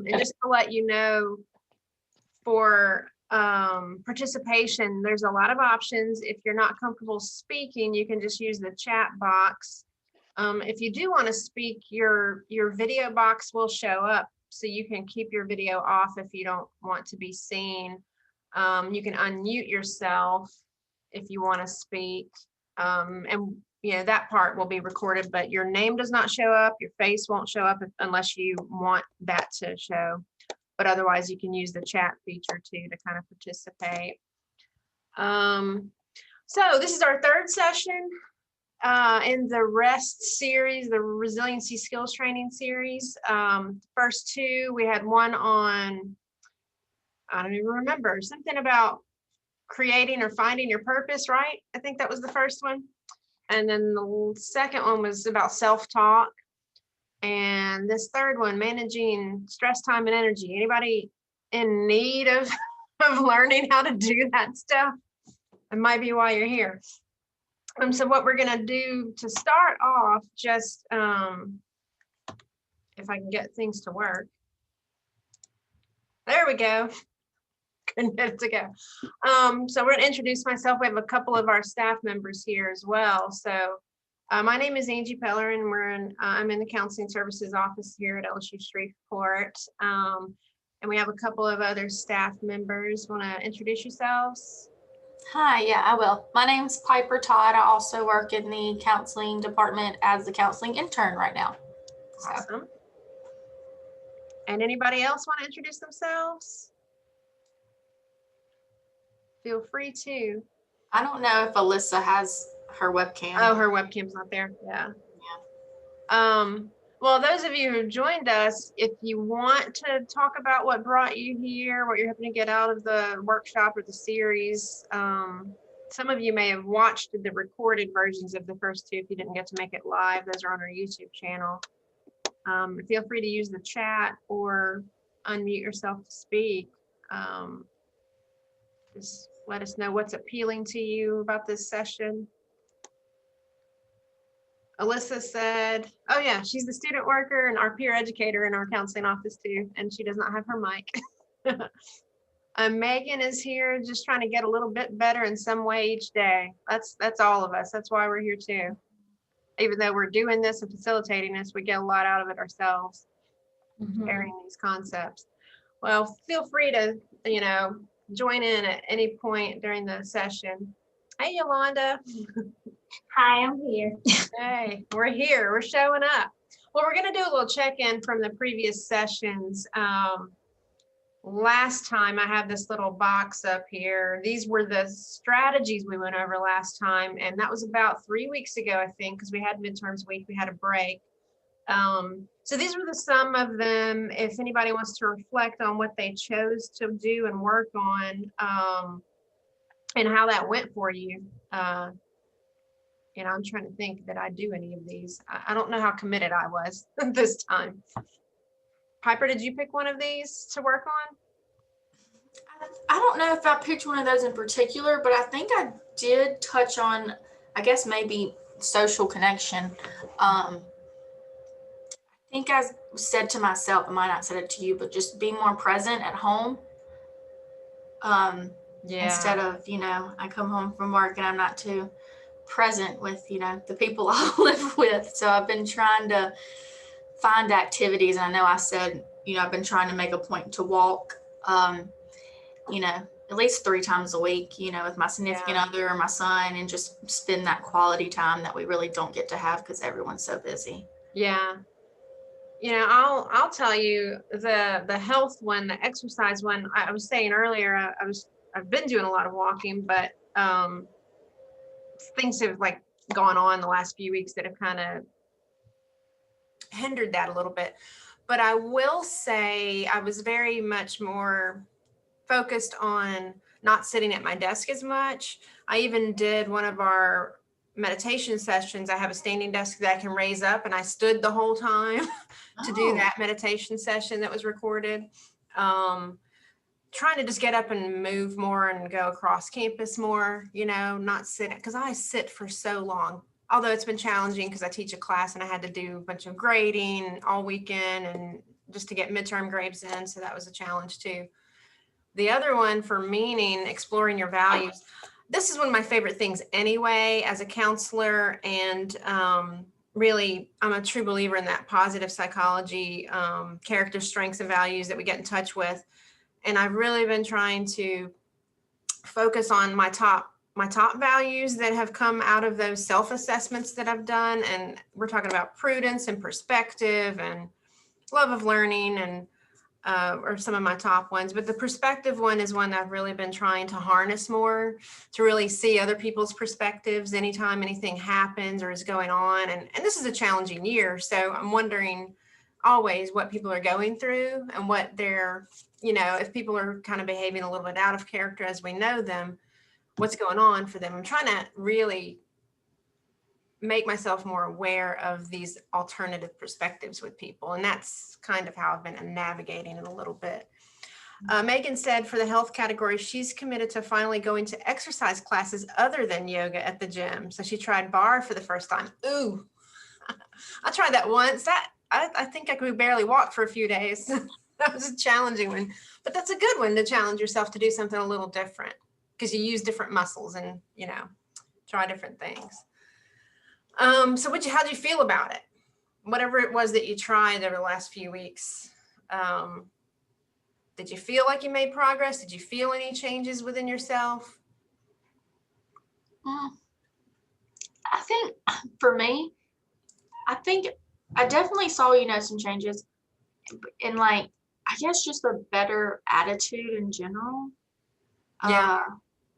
And just to let you know, for participation, there's a lot of options. If you're not comfortable speaking, you can just use the chat box. If you do want to speak, your video box will show up, so you can keep your video off if you don't want to be seen. You can unmute yourself if you want to speak, and that part will be recorded, but your name does not show up, your face won't show up unless you want that to show. But otherwise, you can use the chat feature too to kind of participate. So this is our third session in the ReST series, the Resiliency Skills Training series. First two, we had one on, I don't even remember, something about creating or finding your purpose, right? I think that was the first one. And then the second one was about self-talk. And this third one, managing stress, time, and energy. Anybody in need of learning how to do that stuff? It might be why you're here. So what we're gonna do to start off, just if I can get things to work. There we go. Couldn't get it to go. So we're gonna introduce myself. We have a couple of our staff members here as well. So my name is Angie Peller, and I'm in the Counseling Services Office here at LSU Shreveport. And we have a couple of other staff members. Want to introduce yourselves? Hi, yeah, I will. My name's Piper Todd. I also work in the counseling department as the counseling intern right now. Awesome. And anybody else want to introduce themselves? Feel free to. I don't know if Alyssa has her webcam. Oh, her webcam's not there. Yeah. Well, those of you who joined us, if you want to talk about what brought you here, what you're hoping to get out of the workshop or the series, some of you may have watched the recorded versions of the first two if you didn't get to make it live. Those are on our YouTube channel. Feel free to use the chat or unmute yourself to speak. Just let us know what's appealing to you about this session. Alyssa said, oh yeah, she's the student worker and our peer educator in our counseling office too, and she does not have her mic. Megan is here just trying to get a little bit better in some way each day. That's all of us. That's why we're here too. Even though we're doing this and facilitating this, we get a lot out of it ourselves, sharing these concepts. Well, feel free to, join in at any point during the session. Hey, Yolanda. Hi, I'm here. Hey, we're here. We're showing up. Well, we're going to do a little check-in from the previous sessions. Last time I have this little box up here. These were the strategies we went over last time, and that was about 3 weeks ago, I think, because we had midterms week. We had a break. So these were some of them. If anybody wants to reflect on what they chose to do and work on, and how that went for you. I'm trying to think that I do any of these. I don't know how committed I was this time. Piper, did you pick one of these to work on? I don't know if I picked one of those in particular, but I think I did touch on, I guess maybe social connection. I think I said to myself, I might not said it to you, but just be more present at home. Instead of, I come home from work and I'm not too present with, the people I live with. So I've been trying to find activities. I know I said, I've been trying to make a point to walk, at least 3 times a week, with my significant other or my son, and just spend that quality time that we really don't get to have because everyone's so busy. Yeah. I'll tell you the health one, the exercise one, I was saying earlier, I've been doing a lot of walking, but things have gone on the last few weeks that have kind of hindered that a little bit. But I will say I was very much more focused on not sitting at my desk as much. I even did one of our meditation sessions. I have a standing desk that I can raise up, and I stood the whole time to do that meditation session that was recorded. Trying to just get up and move more and go across campus more, not sit, because I sit for so long. Although it's been challenging because I teach a class and I had to do a bunch of grading all weekend and just to get midterm grades in. So that was a challenge too. The other one for meaning, exploring your values. This is one of my favorite things anyway, as a counselor. And really, I'm a true believer in that positive psychology, character strengths and values that we get in touch with. And I've really been trying to focus on my top values that have come out of those self-assessments that I've done. And we're talking about prudence and perspective and love of learning and or some of my top ones. But the perspective one is one I've really been trying to harness more, to really see other people's perspectives anytime anything happens or is going on. And this is a challenging year. So I'm wondering always what people are going through and what they're, if people are kind of behaving a little bit out of character as we know them, what's going on for them. I'm trying to really make myself more aware of these alternative perspectives with people. And that's kind of how I've been navigating it a little bit. Megan said for the health category, she's committed to finally going to exercise classes other than yoga at the gym. So she tried bar for the first time. Ooh, I tried that once. I think I could barely walk for a few days. That was a challenging one, but that's a good one to challenge yourself to do something a little different because you use different muscles and, try different things. So how'd you feel about it? Whatever it was that you tried over the last few weeks, did you feel like you made progress? Did you feel any changes within yourself? I think for me, I think I definitely saw, some changes in I guess just a better attitude in general. Yeah.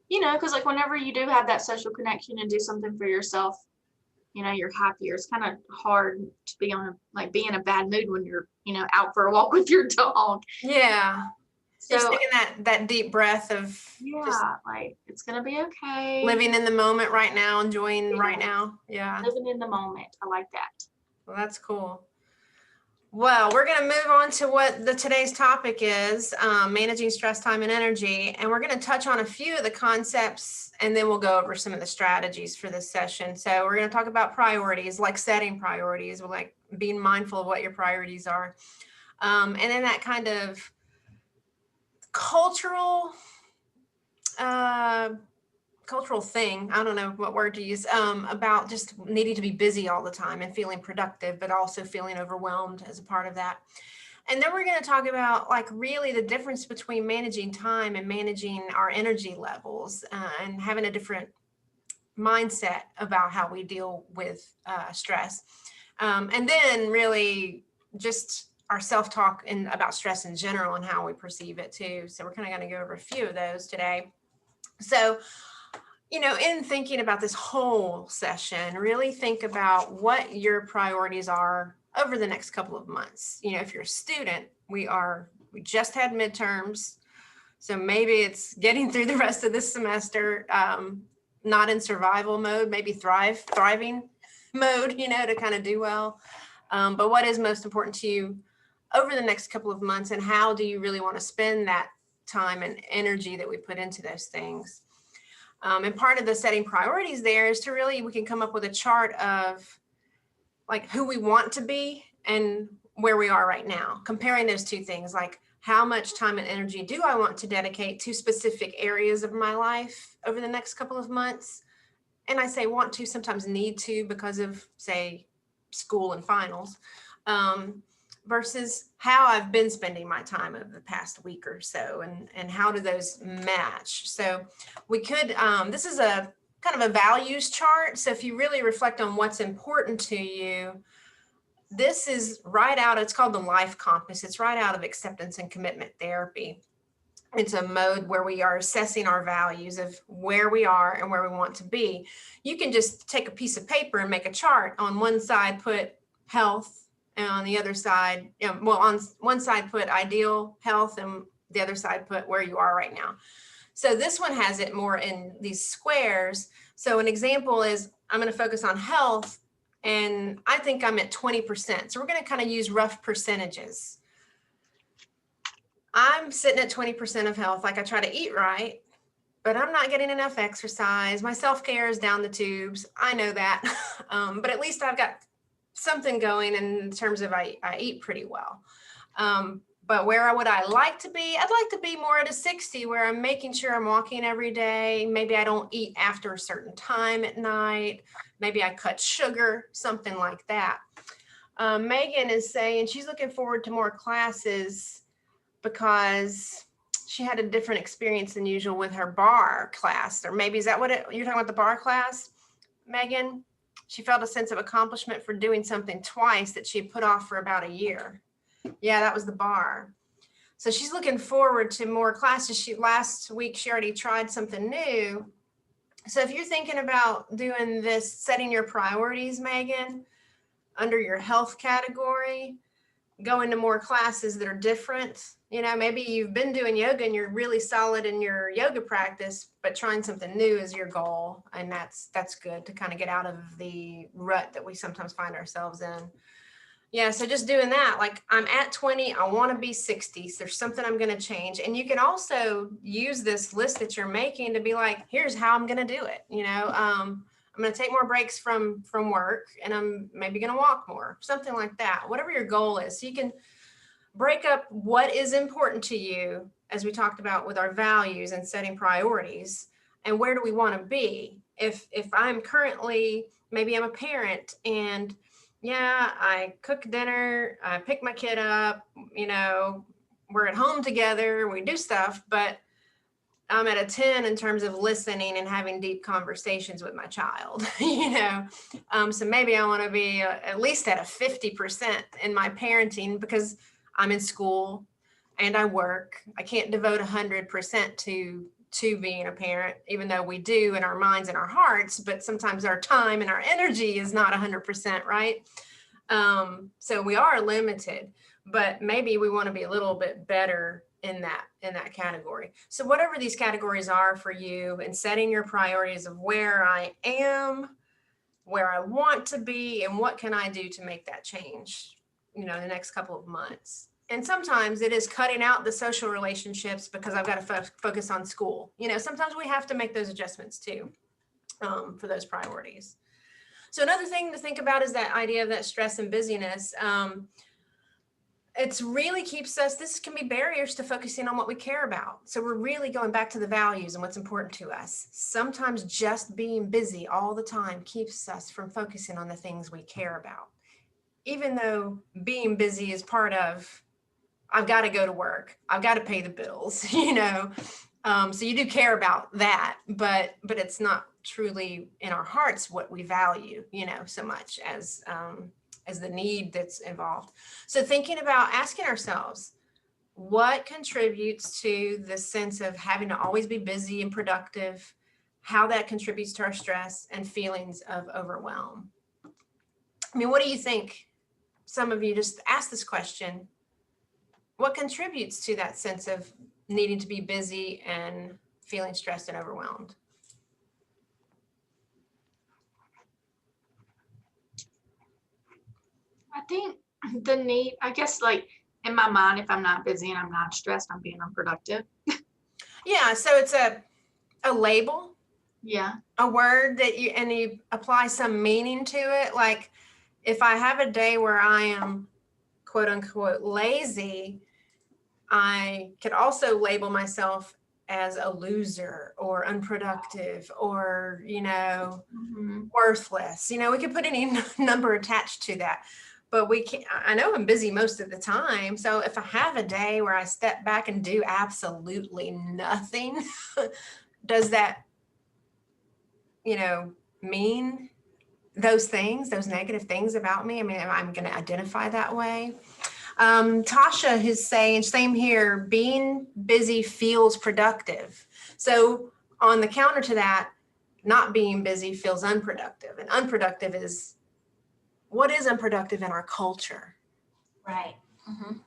Because whenever you do have that social connection and do something for yourself, you're happier. It's kind of hard to be be in a bad mood when you're, out for a walk with your dog. Yeah. So just taking that deep breath of just it's going to be okay. Living in the moment right now, enjoying right now. Yeah. Living in the moment. I like that. Well, that's cool. Well, we're going to move on to what today's topic is, managing stress, time, and energy. And we're going to touch on a few of the concepts, and then we'll go over some of the strategies for this session. So we're going to talk about priorities, like setting priorities, like being mindful of what your priorities are. And then that kind of cultural thing, I don't know what word to use, about just needing to be busy all the time and feeling productive, but also feeling overwhelmed as a part of that. And then we're going to talk about really the difference between managing time and managing our energy levels, and having a different mindset about how we deal with stress. And then really just our self-talk and about stress in general and how we perceive it too. So we're kind of going to go over a few of those today. So in thinking about this whole session, really think about what your priorities are over the next couple of months. If you're a student, we just had midterms. So maybe it's getting through the rest of this semester, not in survival mode, maybe thriving mode, to kind of do well. But what is most important to you over the next couple of months, and how do you really want to spend that time and energy that we put into those things? And part of the setting priorities there is to we can come up with a chart of who we want to be and where we are right now, comparing those two things, like how much time and energy do I want to dedicate to specific areas of my life over the next couple of months. And I say want to, sometimes need to, because of, say, school and finals, versus how I've been spending my time over the past week or so, and how do those match. So we could, this is a kind of a values chart. So if you really reflect on what's important to you, this is right out, it's called the life compass. It's right out of acceptance and commitment therapy. It's a mode where we are assessing our values of where we are and where we want to be. You can just take a piece of paper and make a chart. On one side, put health, and on the other side, on one side put ideal health, and the other side put where you are right now. So this one has it more in these squares. So an example is, I'm going to focus on health, and I think I'm at 20%. So we're going to kind of use rough percentages. I'm sitting at 20% of health. I try to eat right, but I'm not getting enough exercise. My self-care is down the tubes. I know that, but at least I've got something going in terms of I eat pretty well. But where would I like to be? I'd like to be more at a 60 where I'm making sure I'm walking every day. Maybe I don't eat after a certain time at night. Maybe I cut sugar, something like that. Megan is saying she's looking forward to more classes because she had a different experience than usual with her bar class. Or maybe, is that what you're talking about, the bar class, Megan? She felt a sense of accomplishment for doing something twice that she had put off for about a year. Yeah, that was the bar. So she's looking forward to more classes. Last week, she already tried something new. So if you're thinking about doing this, setting your priorities, Megan, under your health category, going to more classes that are different. You know, maybe you've been doing yoga and you're really solid in your yoga practice, but trying something new is your goal. And that's good to kind of get out of the rut that we sometimes find ourselves in. Yeah, so just doing that, like I'm at 20, I want to be 60. So there's something I'm going to change. And you can also use this list that you're making to be like, here's how I'm going to do it. You know, I'm going to take more breaks from work, and I'm maybe going to walk more, something like that, whatever your goal is. So you can break up what is important to you, as we talked about with our values and setting priorities, and where do we want to be? If I'm currently, maybe I'm a parent and yeah, I cook dinner, I pick my kid up, you know, we're at home together, we do stuff, but I'm at a 10 in terms of listening and having deep conversations with my child, you know. So maybe I want to be at least at a 50% in my parenting because I'm in school and I work. I can't devote 100% to being a parent, even though we do in our minds and our hearts, but sometimes our time and our energy is not 100%, right? So we are limited, but maybe we want to be a little bit better in that category. So whatever these categories are for you, and setting your priorities of where I am, where I want to be, and what can I do to make that change, you know, the next couple of months. And sometimes it is cutting out the social relationships because I've got to focus on school. You know, sometimes we have to make those adjustments too, for those priorities. So another thing to think about is that idea of that stress and busyness. It's really keeps us, this can be barriers to focusing on what we care about. So we're really going back to the values and what's important to us. Sometimes just being busy all the time keeps us from focusing on the things we care about. Even though being busy is part of, I've got to go to work, I've got to pay the bills, you know. So you do care about that, but it's not truly in our hearts what we value, you know, so much as the need that's involved. So thinking about asking ourselves, what contributes to the sense of having to always be busy and productive, how that contributes to our stress and feelings of overwhelm. I mean, what do you think? Some of you just ask this question. What contributes to that sense of needing to be busy and feeling stressed and overwhelmed? I think the need, I guess, like in my mind, if I'm not busy and I'm not stressed, I'm being unproductive. Yeah, so it's a label. Yeah. A word that you apply some meaning to it. Like if I have a day where I am quote unquote lazy, I could also label myself as a loser or unproductive or, you know, worthless. You know, we could put any number attached to that, but we can't, I know I'm busy most of the time. So if I have a day where I step back and do absolutely nothing, does that, you know, mean those things, those negative things about me? I mean, I'm going to identify that way. Tasha is saying, same here, being busy feels productive. So on the counter to that, not being busy feels unproductive. And unproductive is, what is unproductive in our culture? Right. Mm-hmm.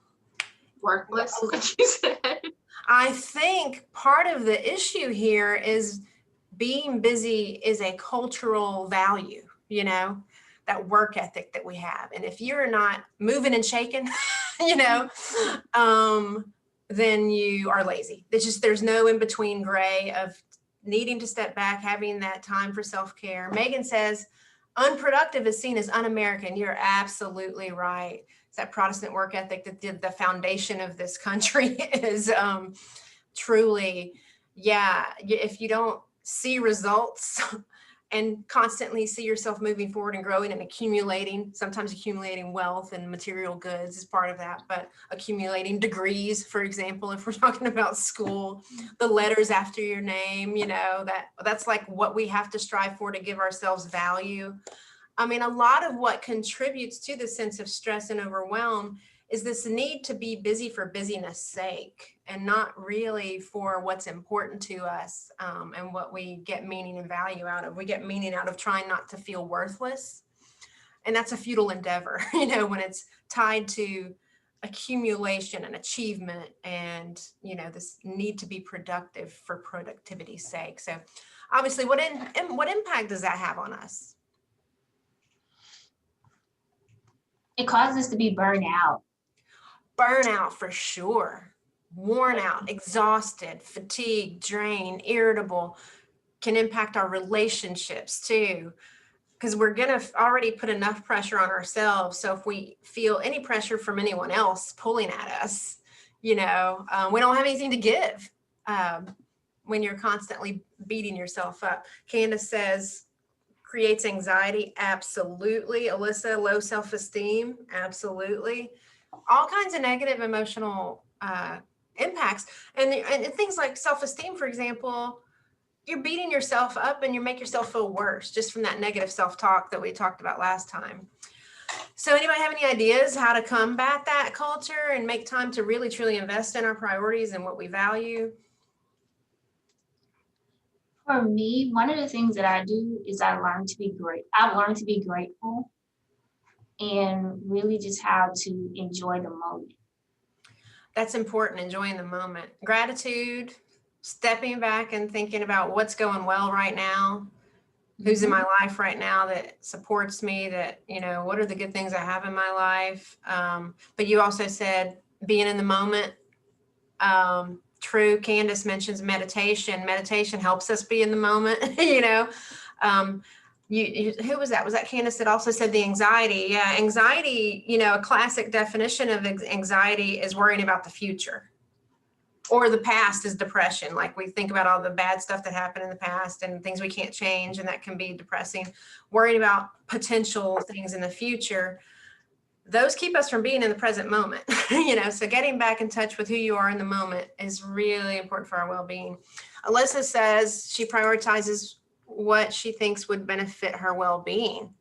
Worthless, like you said. I think part of the issue here is being busy is a cultural value, you know, that work ethic that we have. And if you're not moving and shaking, you know, then you are lazy. It's just, there's no in between gray of needing to step back, having that time for self-care. Megan says, unproductive is seen as un-American. You're absolutely right. that Protestant work ethic that the foundation of this country is truly, yeah, if you don't see results and constantly see yourself moving forward and growing and accumulating, sometimes accumulating wealth and material goods is part of that, but accumulating degrees, for example, if we're talking about school, the letters after your name, you know, that's like what we have to strive for to give ourselves value. I mean, a lot of what contributes to the sense of stress and overwhelm is this need to be busy for busyness sake and not really for what's important to us, and what we get meaning and value out of. We get meaning out of trying not to feel worthless. And that's a futile endeavor, you know, when it's tied to accumulation and achievement and, you know, this need to be productive for productivity's sake. So obviously, what impact does that have on us? It causes us to be burned out. Burnout for sure. Worn out, exhausted, fatigued, drained, irritable, can impact our relationships too, because we're going to already put enough pressure on ourselves. So if we feel any pressure from anyone else pulling at us, you know, we don't have anything to give when you're constantly beating yourself up. Candace says, creates anxiety. Absolutely. Alyssa, low self-esteem. Absolutely. All kinds of negative emotional impacts. And things like self-esteem, for example, you're beating yourself up and you make yourself feel worse just from that negative self-talk that we talked about last time. So anybody have any ideas how to combat that culture and make time to really truly invest in our priorities and what we value? For me, one of the things that I do is I've learned to be grateful and really just how to enjoy the moment. That's important, enjoying the moment. Gratitude, stepping back and thinking about what's going well right now, who's in my life right now that supports me, that, you know, what are the good things I have in my life? But you also said being in the moment. True. Candace mentions meditation. Meditation helps us be in the moment, you know. Who was that? Was that Candace that also said the anxiety? Yeah, anxiety, you know, a classic definition of anxiety is worrying about the future, or the past is depression. Like we think about all the bad stuff that happened in the past and things we can't change, and that can be depressing. Worrying about potential things in the future, those keep us from being in the present moment, you know, so getting back in touch with who you are in the moment is really important for our well-being. Alyssa says she prioritizes what she thinks would benefit her well-being.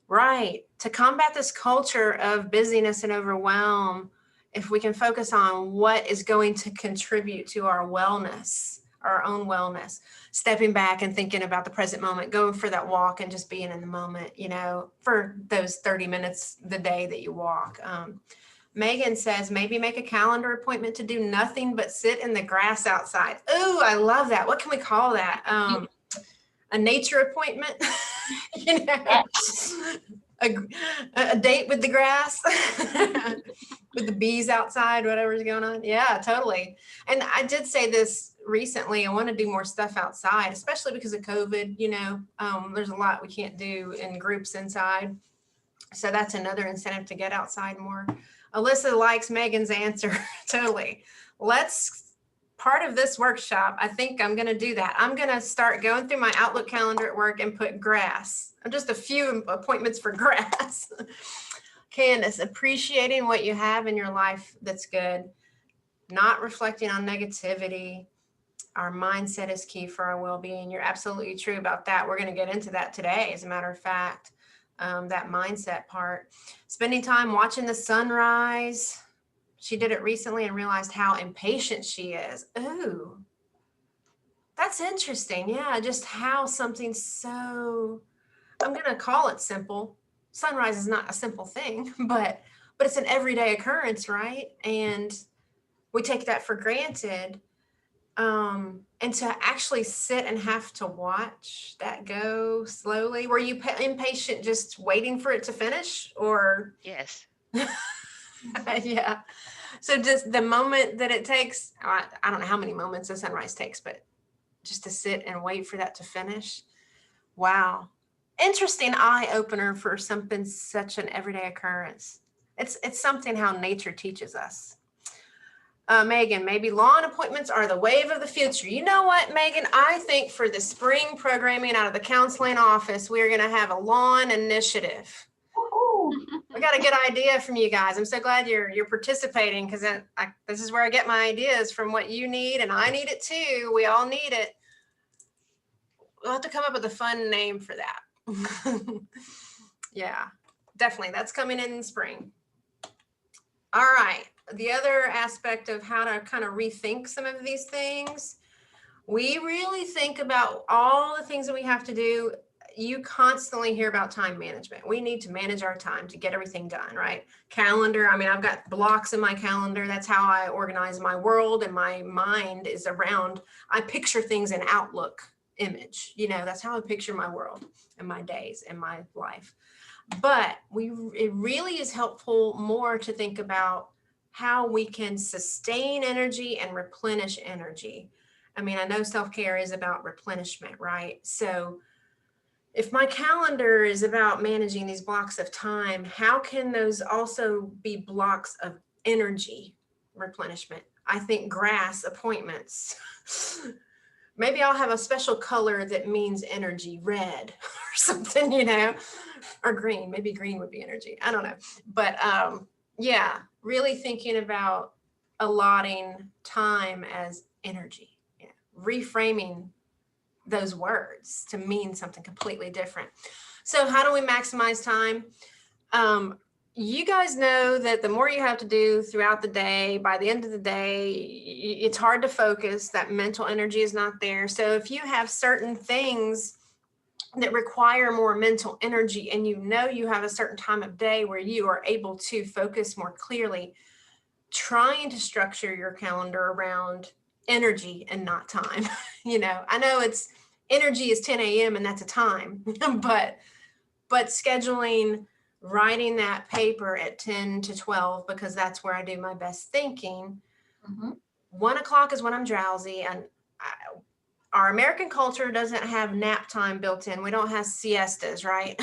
Right. To combat this culture of busyness and overwhelm, if we can focus on what is going to contribute to our wellness, our own wellness, stepping back and thinking about the present moment, going for that walk and just being in the moment, you know, for those 30 minutes the day that you walk. Megan says, maybe make a calendar appointment to do nothing but sit in the grass outside. Ooh, I love that. What can we call that? A nature appointment, you know, a date with the grass, with the bees outside, whatever's going on. Yeah, totally. And I did say this recently, I want to do more stuff outside, especially because of COVID, you know, there's a lot we can't do in groups inside. So that's another incentive to get outside more. Alyssa likes Megan's answer. Totally. Part of this workshop, I think I'm going to do that. I'm going to start going through my Outlook calendar at work and put grass, just a few appointments for grass. Candace, appreciating what you have in your life that's good, not reflecting on negativity. Our mindset is key for our well-being. You're absolutely true about that. We're going to get into that today, as a matter of fact, that mindset part. Spending time watching the sunrise. She did it recently and realized how impatient she is. Ooh, that's interesting. Yeah, just how something so, I'm going to call it simple. Sunrise is not a simple thing, but it's an everyday occurrence, right? And we take that for granted. And to actually sit and have to watch that go slowly. Were you impatient just waiting for it to finish, or? Yes. Yeah. So just the moment that it takes, I don't know how many moments a sunrise takes, but just to sit and wait for that to finish. Wow. Interesting eye opener for something such an everyday occurrence. It's something how nature teaches us. Megan, maybe lawn appointments are the wave of the future. You know what, Megan? I think for the spring programming out of the counseling office, we're going to have a lawn initiative. We got a good idea from you guys. I'm so glad you're participating, because this is where I get my ideas from, what you need, and I need it too. We all need it. We'll have to come up with a fun name for that. Yeah, definitely. That's coming in spring. All right. The other aspect of how to kind of rethink some of these things, we really think about all the things that we have to do. You constantly hear about time management. We need to manage our time to get everything done, right? Calendar. I mean, I've got blocks in my calendar. That's how I organize my world, and my mind is around, I picture things in Outlook image. You know, that's how I picture my world and my days and my life. But it really is helpful more to think about how we can sustain energy and replenish energy. I mean, I know self-care is about replenishment, right? So if my calendar is about managing these blocks of time, how can those also be blocks of energy replenishment? I think grass appointments. Maybe I'll have a special color that means energy, red or something, you know, or green. Maybe green would be energy. I don't know. But yeah, really thinking about allotting time as energy, you know, reframing those words to mean something completely different. So how do we maximize time? You guys know that the more you have to do throughout the day, by the end of the day, it's hard to focus. That mental energy is not there. So if you have certain things that require more mental energy, and you know you have a certain time of day where you are able to focus more clearly, trying to structure your calendar around energy and not time. You know, I know it's energy is 10 a.m. and that's a time, but scheduling, writing that paper at 10 to 12, because that's where I do my best thinking. 1 o'clock is when I'm drowsy, and our American culture doesn't have nap time built in. We don't have siestas, right?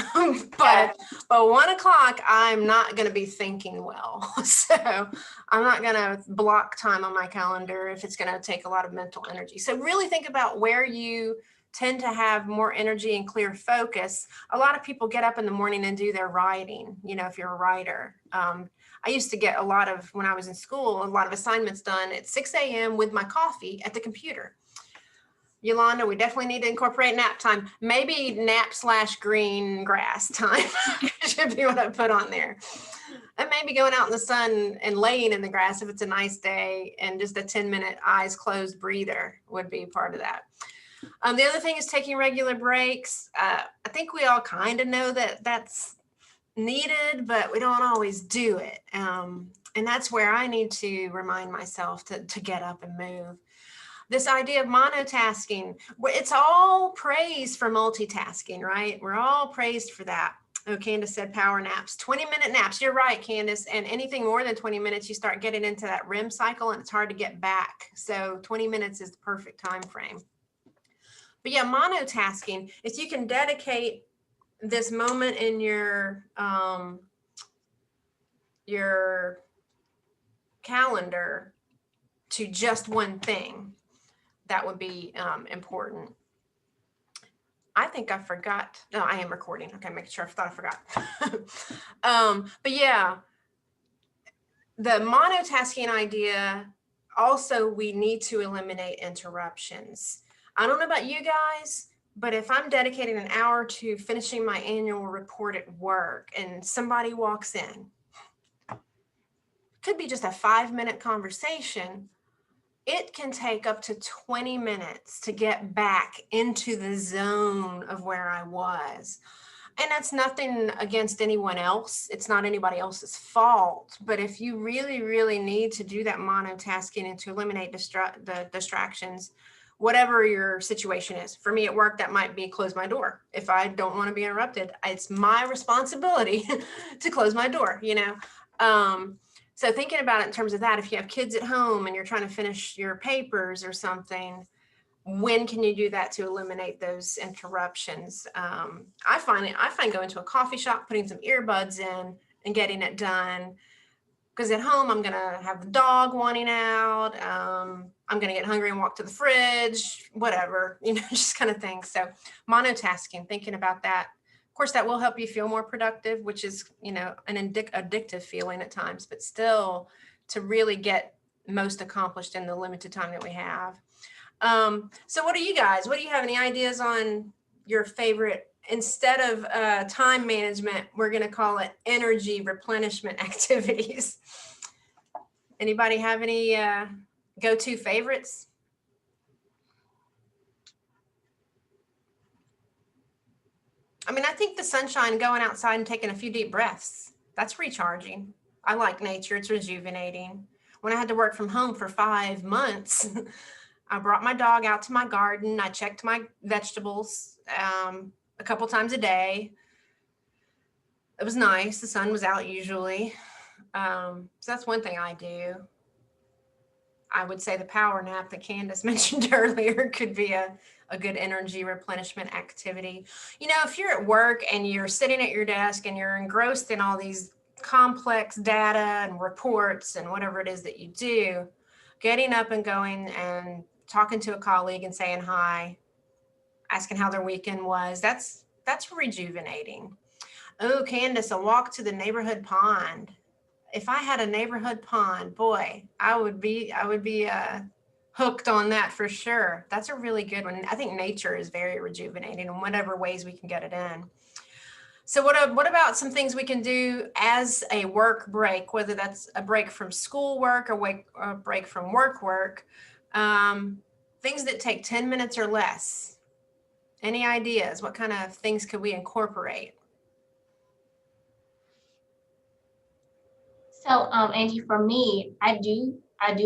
but 1 o'clock, I'm not going to be thinking well. So I'm not going to block time on my calendar if it's going to take a lot of mental energy. So really think about where you tend to have more energy and clear focus. A lot of people get up in the morning and do their writing, you know, if you're a writer. I used to get a lot of, when I was in school, a lot of assignments done at 6 a.m. with my coffee at the computer. Yolanda, we definitely need to incorporate nap time. Maybe nap/green grass time should be what I put on there. And maybe going out in the sun and laying in the grass if it's a nice day, and just a 10-minute eyes closed breather would be part of that. The other thing is taking regular breaks. I think we all kind of know that that's needed, but we don't always do it. And that's where I need to remind myself to get up and move. This idea of monotasking, it's all praise for multitasking, right? We're all praised for that. Oh, Candace said power naps, 20-minute naps. You're right, Candace. And anything more than 20 minutes, you start getting into that REM cycle, and it's hard to get back. So 20 minutes is the perfect time frame. But yeah, monotasking, if you can dedicate this moment in your calendar to just one thing, that would be important. I think I forgot. No, I am recording. Okay, making sure. I thought I forgot. But yeah, the monotasking idea, also we need to eliminate interruptions. I don't know about you guys, but if I'm dedicating an hour to finishing my annual report at work and somebody walks in, could be just a 5-minute conversation, it can take up to 20 minutes to get back into the zone of where I was. And that's nothing against anyone else. It's not anybody else's fault. But if you really, really need to do that monotasking and to eliminate the distractions, whatever your situation is. For me at work, that might be close my door. If I don't want to be interrupted, it's my responsibility to close my door, you know? So thinking about it in terms of that, if you have kids at home and you're trying to finish your papers or something, when can you do that to eliminate those interruptions? I find going to a coffee shop, putting some earbuds in, and getting it done. Because at home, I'm going to have the dog wanting out. I'm going to get hungry and walk to the fridge, whatever, just kind of thing. So monotasking, thinking about that. Of course, that will help you feel more productive, which is, an addictive feeling at times, but still to really get most accomplished in the limited time that we have. So what do you guys, what do you have any ideas on your favorite, instead of time management, we're going to call it energy replenishment activities. Anybody have any go-to favorites? I mean, I think the sunshine, going outside and taking a few deep breaths, that's recharging. I like nature. It's rejuvenating. When I had to work from home for 5 months, I brought my dog out to my garden. I checked my vegetables a couple times a day. It was nice. The sun was out usually. So that's one thing I do. I would say the power nap that Candace mentioned earlier could be a good energy replenishment activity. If you're at work and you're sitting at your desk and you're engrossed in all these complex data and reports and whatever it is that you do, getting up and going and talking to a colleague and saying hi, asking how their weekend was, that's rejuvenating. Oh, Candace, a walk to the neighborhood pond. If I had a neighborhood pond, boy, I would be hooked on that for sure. That's a really good one. I think nature is very rejuvenating in whatever ways we can get it in. So what about some things we can do as a work break, whether that's a break from school work or a break from work, things that take 10 minutes or less. Any ideas? What kind of things could we incorporate? So, Angie, for me, I do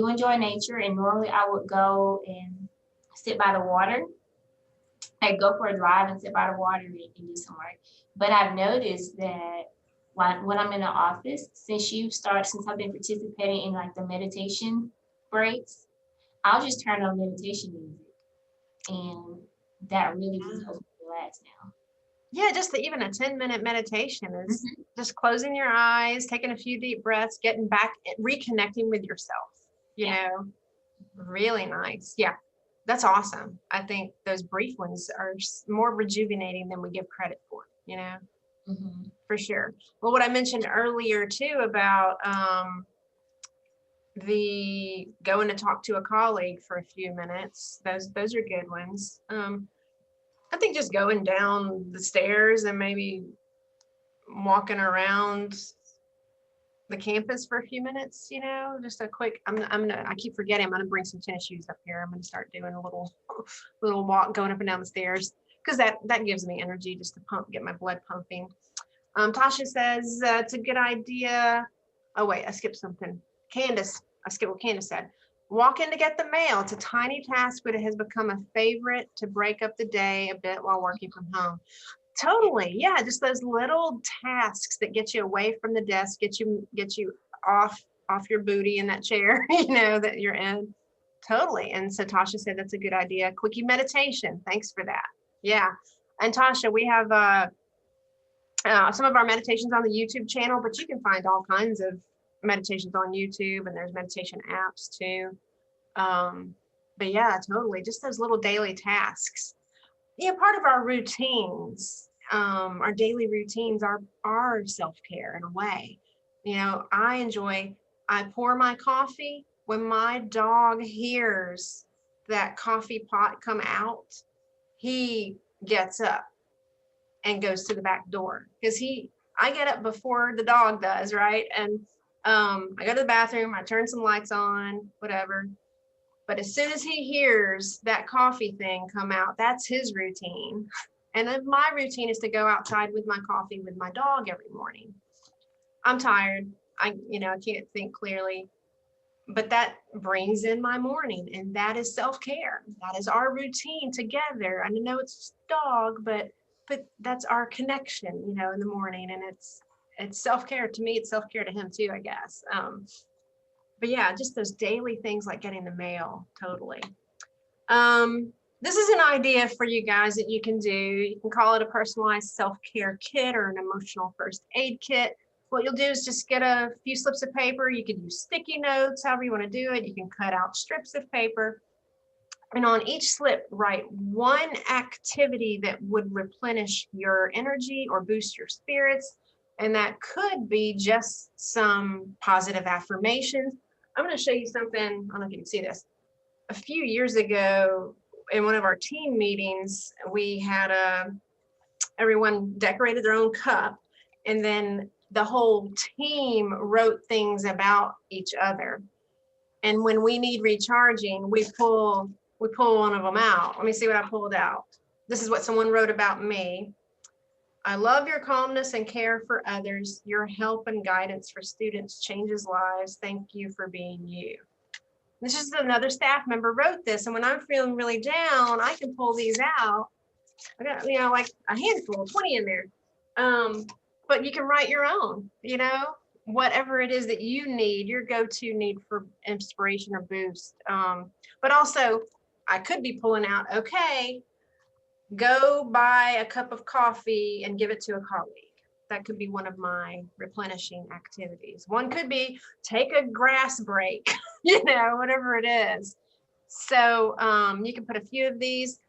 enjoy nature, and normally I would go and sit by the water. I'd go for a drive and sit by the water and do some work. But I've noticed that when I'm in the office, since I've been participating in like the meditation breaks, I'll just turn on meditation music, and that really just helps me relax now. Yeah, even a 10-minute meditation is just closing your eyes, taking a few deep breaths, getting back, reconnecting with yourself, really nice. Yeah, that's awesome. I think those brief ones are more rejuvenating than we give credit for, for sure. Well, what I mentioned earlier too about the going to talk to a colleague for a few minutes, those are good ones. I think just going down the stairs and maybe walking around the campus for a few minutes, just a quick, I keep forgetting, I'm gonna bring some tennis shoes up here. I'm gonna start doing a little walk going up and down the stairs, because that gives me energy just to get my blood pumping. Tasha says it's a good idea. Oh wait, I skipped something. I skipped what Candace said. Walk in to get the mail. It's a tiny task, but it has become a favorite to break up the day a bit while working from home. Totally. Yeah. Just those little tasks that get you away from the desk, get you off your booty in that chair, that you're in. Totally. And so Tasha said, that's a good idea. Quickie meditation. Thanks for that. Yeah. And Tasha, we have some of our meditations on the YouTube channel, but you can find all kinds of meditations on YouTube, and there's meditation apps too. But yeah, totally. Just those little daily tasks. Yeah, part of our routines, our daily routines are self-care in a way. I pour my coffee. When my dog hears that coffee pot come out, he gets up and goes to the back door, because I get up before the dog does, right? And I go to the bathroom, I turn some lights on, whatever. But as soon as he hears that coffee thing come out, that's his routine. And then my routine is to go outside with my coffee with my dog every morning. I'm tired. I can't think clearly, but that brings in my morning, and that is self-care. That is our routine together. I know it's dog, but that's our connection, in the morning, and it's self-care to me. It's self-care to him too, I guess. But yeah, just those daily things like getting the mail, totally. This is an idea for you guys that you can do. You can call it a personalized self-care kit or an emotional first aid kit. What you'll do is just get a few slips of paper. You can use sticky notes, however you want to do it. You can cut out strips of paper. And on each slip, write one activity that would replenish your energy or boost your spirits. And that could be just some positive affirmations. I'm going to show you something. I don't know if you can see this. A few years ago, in one of our team meetings, we had everyone decorated their own cup, and then the whole team wrote things about each other. And when we need recharging, we pull one of them out. Let me see what I pulled out. This is what someone wrote about me. I love your calmness and care for others. Your help and guidance for students changes lives. Thank you for being you. This is another staff member wrote this. And when I'm feeling really down, I can pull these out. I got, like a handful, 20 in there. But you can write your own, whatever it is that you need, your go-to need for inspiration or boost. But also, I could be pulling out, okay, go buy a cup of coffee and give it to a colleague. That could be one of my replenishing activities. One could be take a grass break, whatever it is. So you can put a few of these.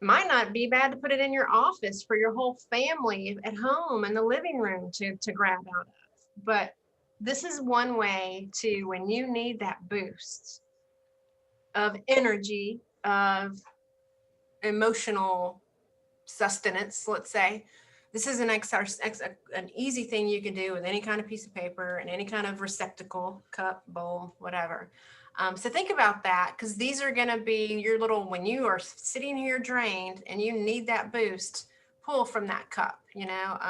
Might not be bad to put it in your office for your whole family at home in the living room to grab out of. But this is one way to, when you need that boost of energy, of emotional sustenance, let's say, this is an easy thing you can do with any kind of piece of paper and any kind of receptacle, cup, bowl, whatever. So think about that, because these are going to be your little, when you are sitting here drained and you need that boost, pull from that cup,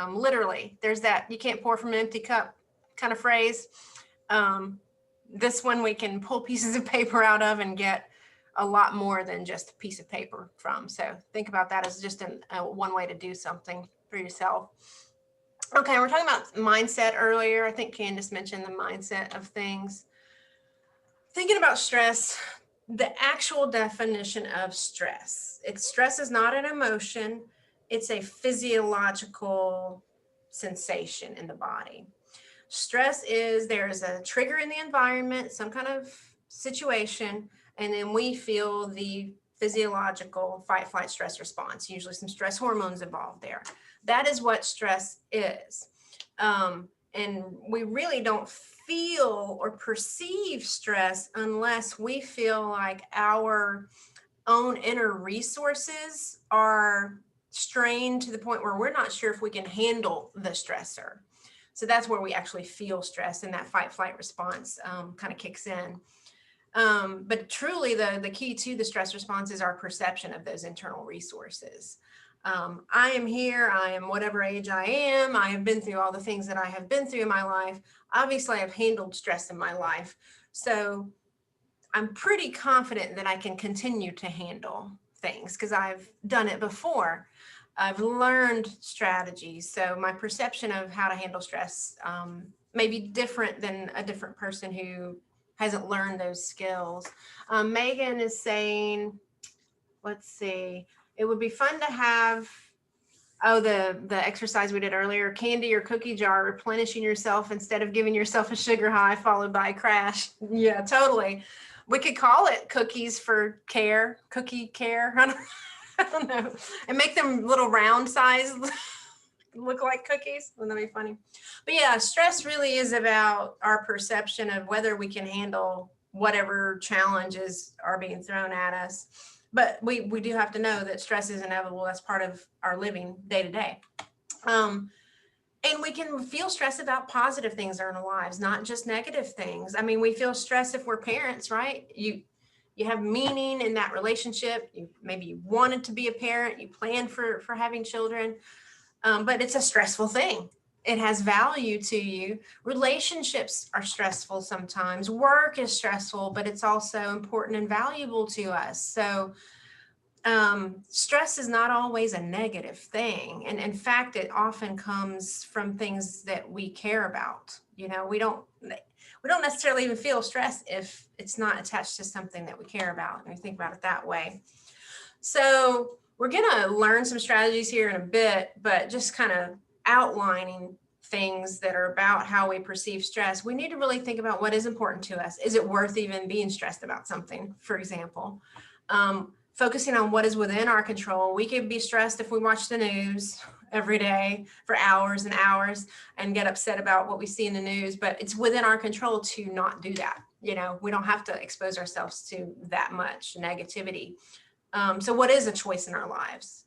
literally there's that, you can't pour from an empty cup kind of phrase. This one we can pull pieces of paper out of and get a lot more than just a piece of paper from. So think about that as just one way to do something for yourself. Okay, we're talking about mindset earlier. I think Candace mentioned the mindset of things. Thinking about stress, the actual definition of stress. Stress is not an emotion. It's a physiological sensation in the body. Stress is, there is a trigger in the environment, some kind of situation, and then we feel the physiological fight, flight, stress response, usually some stress hormones involved there. That is what stress is. And we really don't feel or perceive stress unless we feel like our own inner resources are strained to the point where we're not sure if we can handle the stressor. So that's where we actually feel stress, and that fight flight response kind of kicks in. But truly the key to the stress response is our perception of those internal resources. I am here, I am whatever age I am, I have been through all the things that I have been through in my life. Obviously, I've handled stress in my life. So I'm pretty confident that I can continue to handle things because I've done it before. I've learned strategies. So my perception of how to handle stress may be different than a different person who hasn't learned those skills. Megan is saying, let's see, it would be fun to have, the exercise we did earlier, candy or cookie jar, replenishing yourself instead of giving yourself a sugar high followed by a crash. Yeah, totally. We could call it cookies for care, cookie care. I don't know. And make them little round size look like cookies. Wouldn't that be funny? But yeah, stress really is about our perception of whether we can handle whatever challenges are being thrown at us. But we do have to know that stress is inevitable. That's part of our living day to day. And we can feel stress about positive things in our lives, not just negative things. I mean, we feel stress if we're parents, right? You have meaning in that relationship. Maybe you wanted to be a parent, you planned for having children, but it's a stressful thing. It has value to you. Relationships are stressful sometimes. Work is stressful, but it's also important and valuable to us. So stress is not always a negative thing. And in fact, it often comes from things that we care about. We don't necessarily even feel stress if it's not attached to something that we care about. And we think about it that way. So we're going to learn some strategies here in a bit, but just kind of outlining things that are about how we perceive stress, we need to really think about what is important to us. Is it worth even being stressed about something, for example? Focusing on what is within our control. We could be stressed if we watch the news every day for hours and hours and get upset about what we see in the news, but it's within our control to not do that. You know, we don't have to expose ourselves to that much negativity. So what is a choice in our lives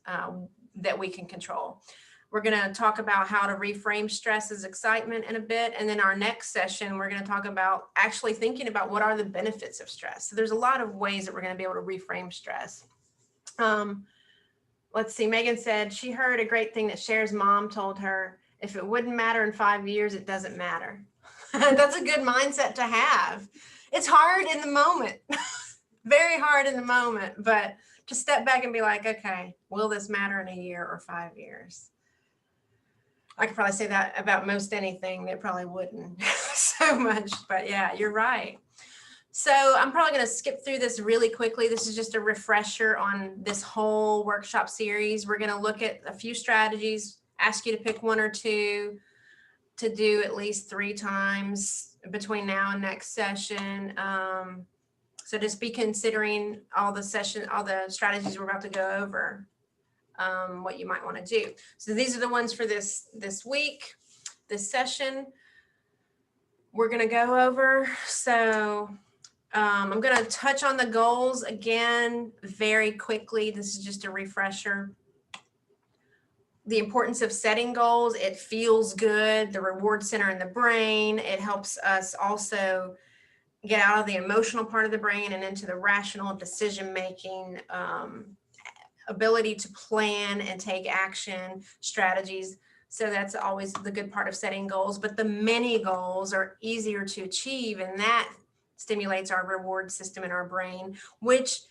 that we can control? We're going to talk about how to reframe stress as excitement in a bit. And then our next session, we're going to talk about actually thinking about what are the benefits of stress. So there's a lot of ways that we're going to be able to reframe stress. Let's see, Megan said she heard a great thing that Cher's mom told her, if it wouldn't matter in 5 years, it doesn't matter. That's a good mindset to have. It's hard in the moment, very hard in the moment, but to step back and be like, okay, will this matter in a year or 5 years? I could probably say that about most anything. That probably wouldn't so much, but yeah, you're right. So I'm probably going to skip through this really quickly. This is just a refresher on this whole workshop series. We're going to look at a few strategies, ask you to pick one or two to do at least 3 times between now and next session. So just be considering all the strategies we're about to go over, what you might want to do. So these are the ones for this week, this session we're going to go over. So I'm going to touch on the goals again very quickly. This is just a refresher. The importance of setting goals. It feels good. The reward center in the brain. It helps us also get out of the emotional part of the brain and into the rational decision-making, ability to plan and take action strategies. So that's always the good part of setting goals. But the mini goals are easier to achieve, and that stimulates our reward system in our brain, which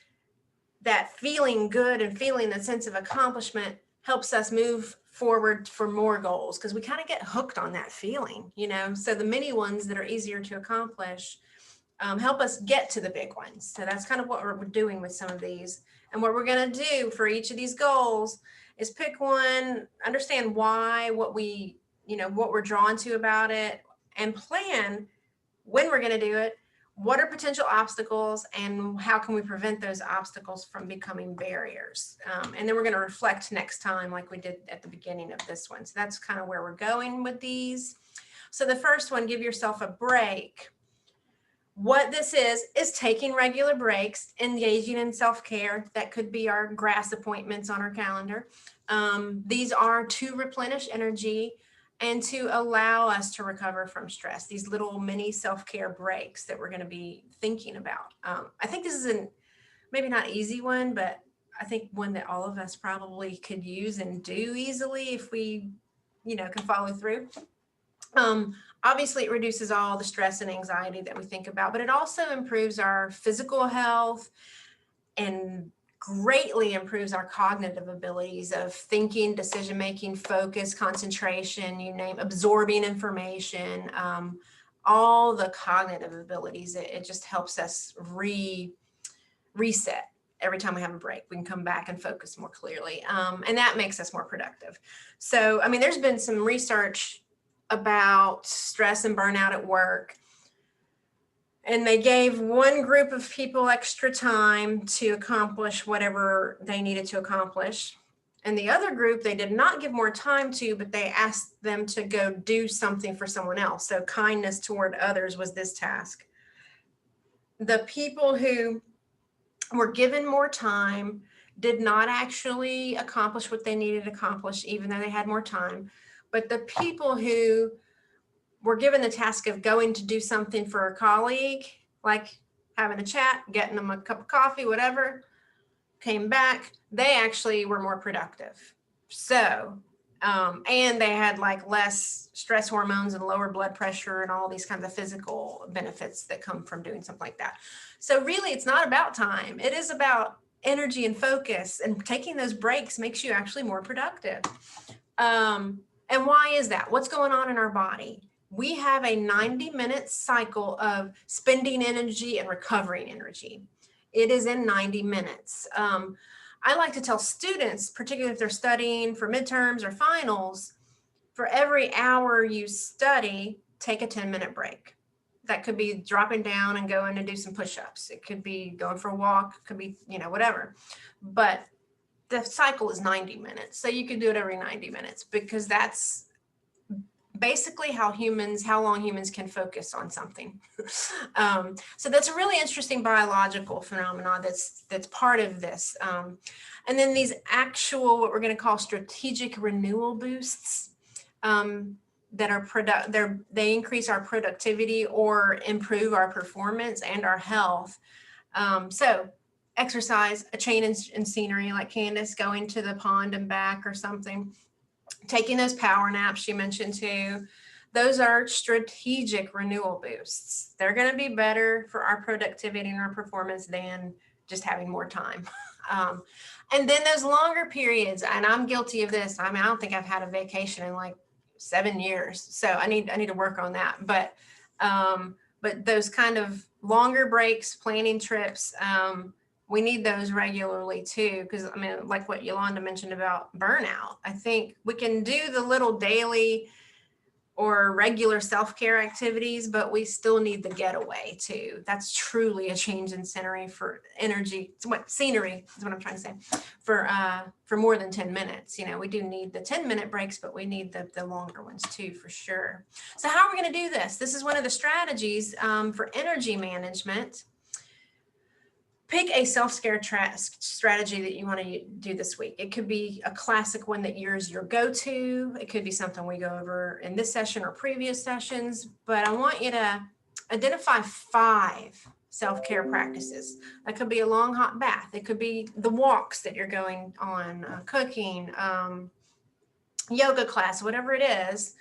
that feeling good and feeling a sense of accomplishment helps us move forward for more goals, because we kind of get hooked on that feeling, you know. So the mini ones that are easier to accomplish help us get to the big ones. So that's kind of what we're doing with some of these. And what we're going to do for each of these goals is pick one, understand why, what we're drawn to about it, and plan when we're going to do it. What are potential obstacles, and how can we prevent those obstacles from becoming barriers? And then we're going to reflect next time like we did at the beginning of this one. So that's kind of where we're going with these. So the first one, give yourself a break. What this is taking regular breaks, engaging in self-care. That could be our grass appointments on our calendar. These are to replenish energy and to allow us to recover from stress. These little mini self-care breaks that we're going to be thinking about. I think this is maybe not easy one, but I think one that all of us probably could use and do easily if we, can follow through. Obviously, it reduces all the stress and anxiety that we think about, but it also improves our physical health and greatly improves our cognitive abilities of thinking, decision-making, focus, concentration, you name, absorbing information, all the cognitive abilities. It just helps us reset. Every time we have a break, we can come back and focus more clearly. And that makes us more productive. So, there's been some research about stress and burnout at work. And they gave one group of people extra time to accomplish whatever they needed to accomplish. And the other group, they did not give more time to, but they asked them to go do something for someone else. So kindness toward others was this task. The people who were given more time did not actually accomplish what they needed to accomplish, even though they had more time. But the people who were given the task of going to do something for a colleague, like having a chat, getting them a cup of coffee, whatever, came back, they actually were more productive. So, and they had like less stress hormones and lower blood pressure and all these kinds of physical benefits that come from doing something like that. So really, it's not about time. It is about energy and focus, and taking those breaks makes you actually more productive. And why is that? What's going on in our body? We have a 90-minute cycle of spending energy and recovering energy. It is in 90 minutes. I like to tell students, particularly if they're studying for midterms or finals, For every hour you study, take a 10-minute break. That could be dropping down and going to do some push-ups. It could be going for a walk, it could be, whatever. But the cycle is 90 minutes. So you could do it every 90 minutes because that's basically how long humans can focus on something. So that's a really interesting biological phenomenon that's part of this. And then these actual, what we're going to call strategic renewal boosts, that are they increase our productivity or improve our performance and our health. So exercise, a change in scenery, like Candace going to the pond and back or something, taking those power naps you mentioned too. Those are strategic renewal boosts. They're going to be better for our productivity and our performance than just having more time. And then those longer periods, and I'm guilty of this. I mean, I don't think I've had a vacation in like 7 years. So I need to work on that. But those kind of longer breaks, planning trips, we need those regularly too. Because I mean, like what Yolanda mentioned about burnout, I think we can do the little daily or regular self-care activities, but we still need the getaway too. That's truly a change in scenery for energy. Scenery is what I'm trying to say, for more than 10 minutes. We do need the 10-minute breaks, but we need the longer ones too, for sure. So how are we going to do this? This is one of the strategies for energy management. Pick a self-care strategy that you want to do this week. It could be a classic one that yours your go-to. It could be something we go over in this session or previous sessions, but I want you to identify 5 self-care practices. That could be a long hot bath. It could be the walks that you're going on, cooking, yoga class, whatever it is.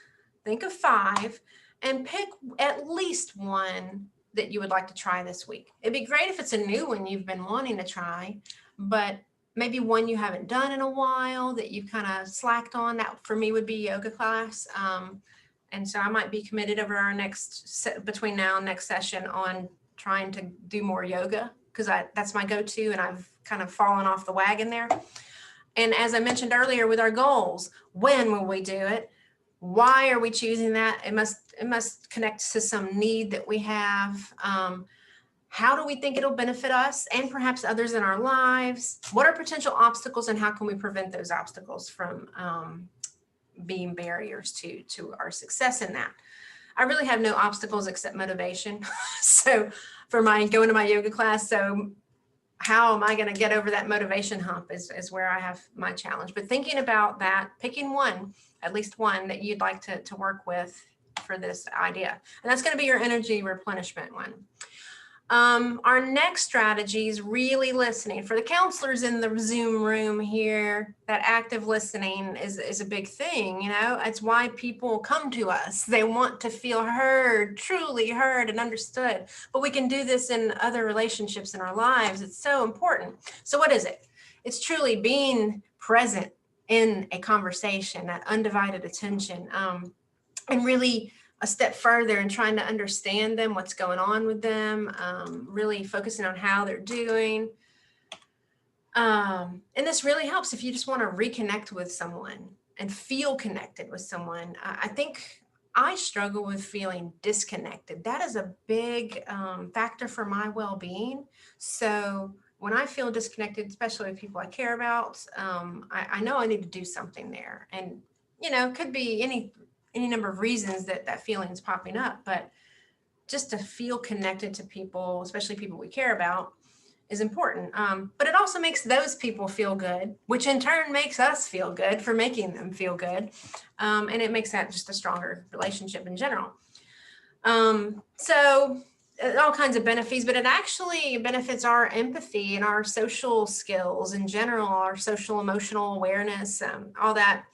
Think of 5 and pick at least one that you would like to try this week. It'd be great if it's a new one you've been wanting to try, but maybe one you haven't done in a while that you've kind of slacked on. That for me would be yoga class. And so I might be committed over our between now and next session on trying to do more yoga, because that's my go-to and I've kind of fallen off the wagon there. And as I mentioned earlier with our goals, when will we do it? Why are we choosing that? It must connect to some need that we have. How do we think it'll benefit us and perhaps others in our lives? What are potential obstacles and how can we prevent those obstacles from being barriers to our success in that? I really have no obstacles except motivation. So for going to my yoga class, so how am I going to get over that motivation hump is where I have my challenge. But thinking about that, picking at least one that you'd like to work with for this idea. And that's going to be your energy replenishment one. Our next strategy is really listening. For the counselors in the Zoom room here, that active listening is a big thing. It's why people come to us. They want to feel heard, truly heard and understood. But we can do this in other relationships in our lives. It's so important. So what is it? It's truly being present in a conversation, that undivided attention, and really a step further and trying to understand them, what's going on with them, really focusing on how they're doing. And this really helps if you just want to reconnect with someone and feel connected with someone. I think I struggle with feeling disconnected. That is a big factor for my well-being. So when I feel disconnected, especially with people I care about, I know I need to do something there. And, it could be any number of reasons that feeling is popping up, but just to feel connected to people, especially people we care about, is important. But it also makes those people feel good, which in turn makes us feel good for making them feel good. And it makes that just a stronger relationship in general. So all kinds of benefits, but it actually benefits our empathy and our social skills in general, our social emotional awareness, all that.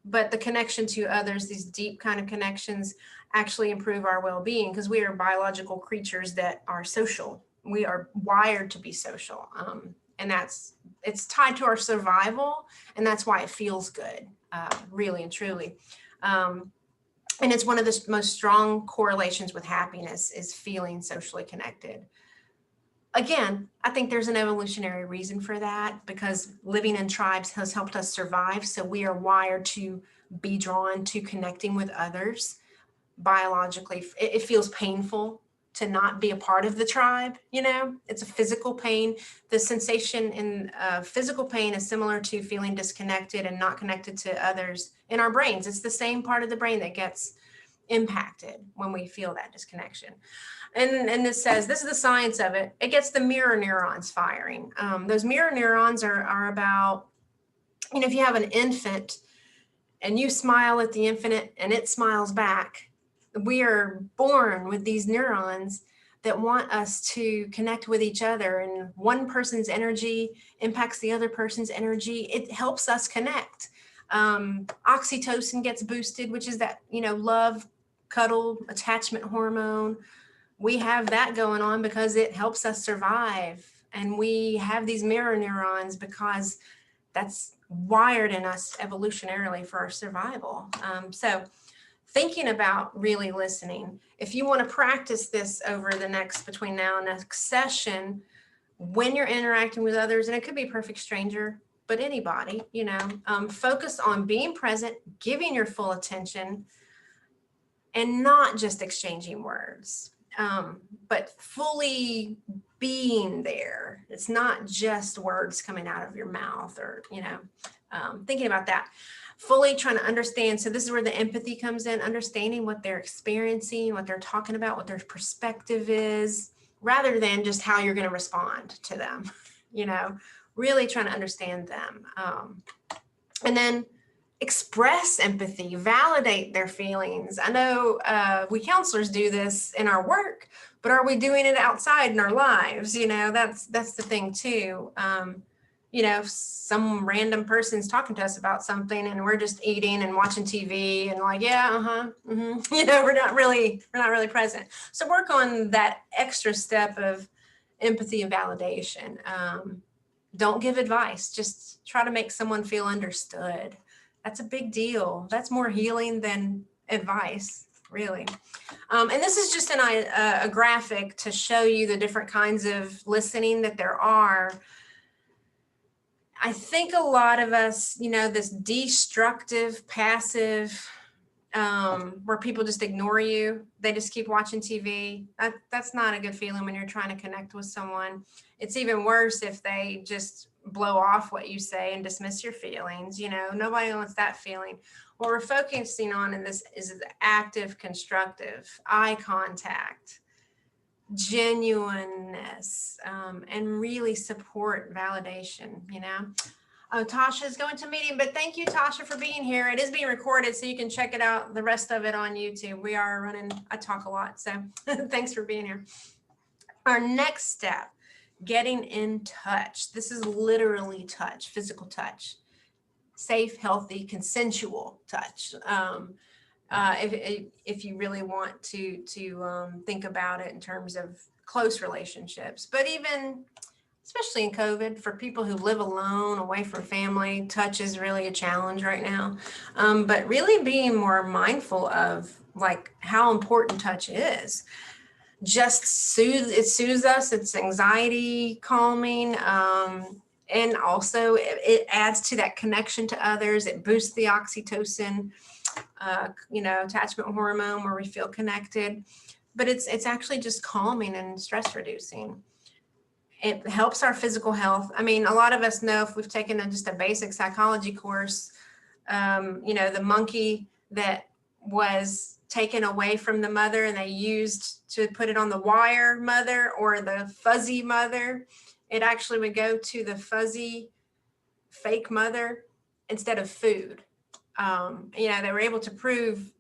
But the connection to others, these deep kind of connections, actually improve our well-being because we are biological creatures that are social. We are wired to be social. And it's tied to our survival. And that's why it feels good, really and truly. And it's one of the most strong correlations with happiness is feeling socially connected. Again, I think there's an evolutionary reason for that because living in tribes has helped us survive. So we are wired to be drawn to connecting with others. Biologically, it feels painful to not be a part of the tribe. It's a physical pain. The sensation in physical pain is similar to feeling disconnected and not connected to others in our brains. It's the same part of the brain that gets impacted when we feel that disconnection. And this says, this is the science of it. It gets the mirror neurons firing. Those mirror neurons are about, if you have an infant and you smile at the infant and it smiles back, we are born with these neurons that want us to connect with each other, and one person's energy impacts the other person's energy. It helps us connect. Oxytocin gets boosted, which is that, love, cuddle, attachment hormone. We have that going on because it helps us survive. And we have these mirror neurons because that's wired in us evolutionarily for our survival. So thinking about really listening, if you want to practice this over between now and next session, when you're interacting with others, and it could be a perfect stranger, but anybody, focus on being present, giving your full attention, and not just exchanging words, but fully being there. It's not just words coming out of your mouth or, thinking about that. Fully trying to understand. So this is where the empathy comes in, understanding what they're experiencing, what they're talking about, what their perspective is, rather than just how you're going to respond to them, really trying to understand them. And then express empathy, validate their feelings. I know we counselors do this in our work, but are we doing it outside in our lives? That's the thing too. Some random person's talking to us about something and we're just eating and watching TV and like, yeah, we're not really present. So work on that extra step of empathy and validation. Don't give advice, just try to make someone feel understood. That's a big deal. That's more healing than advice, really. And this is just a graphic to show you the different kinds of listening that there are. I think a lot of us, this destructive, passive, where people just ignore you, they just keep watching TV. That's not a good feeling when you're trying to connect with someone. It's even worse if they just blow off what you say and dismiss your feelings. Nobody wants that feeling. What we're focusing on in this is the active, constructive eye contact, genuineness, and really support validation. Oh, Tasha's going to meeting, but thank you, Tasha, for being here. It is being recorded, so you can check it out, the rest of it on YouTube. We are running, I talk a lot, so thanks for being here. Our next step, getting in touch. This is literally touch, physical touch, safe, healthy, consensual touch. If you really want to think about it in terms of close relationships, but even especially in COVID, for people who live alone, away from family, touch is really a challenge right now. But really being more mindful of like how important touch is. Just it soothes us, it's anxiety calming. And also it adds to that connection to others. It boosts the oxytocin, attachment hormone where we feel connected, but it's actually just calming and stress reducing. It helps our physical health. I mean, a lot of us know if we've taken just a basic psychology course, the monkey that was taken away from the mother and they used to put it on the wire mother or the fuzzy mother, it actually would go to the fuzzy fake mother instead of food. They were able to prove,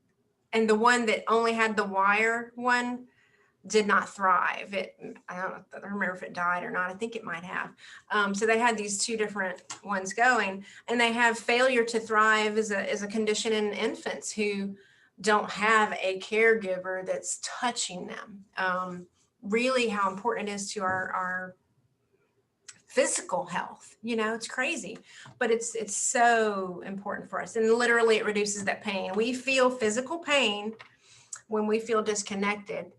and the one that only had the wire one did not thrive. I don't remember if it died or not. I think it might have. So they had these two different ones going, and they have failure to thrive as a condition in infants who don't have a caregiver that's touching them. Really how important it is to our physical health. It's crazy, but it's so important for us. And literally it reduces that pain. We feel physical pain when we feel disconnected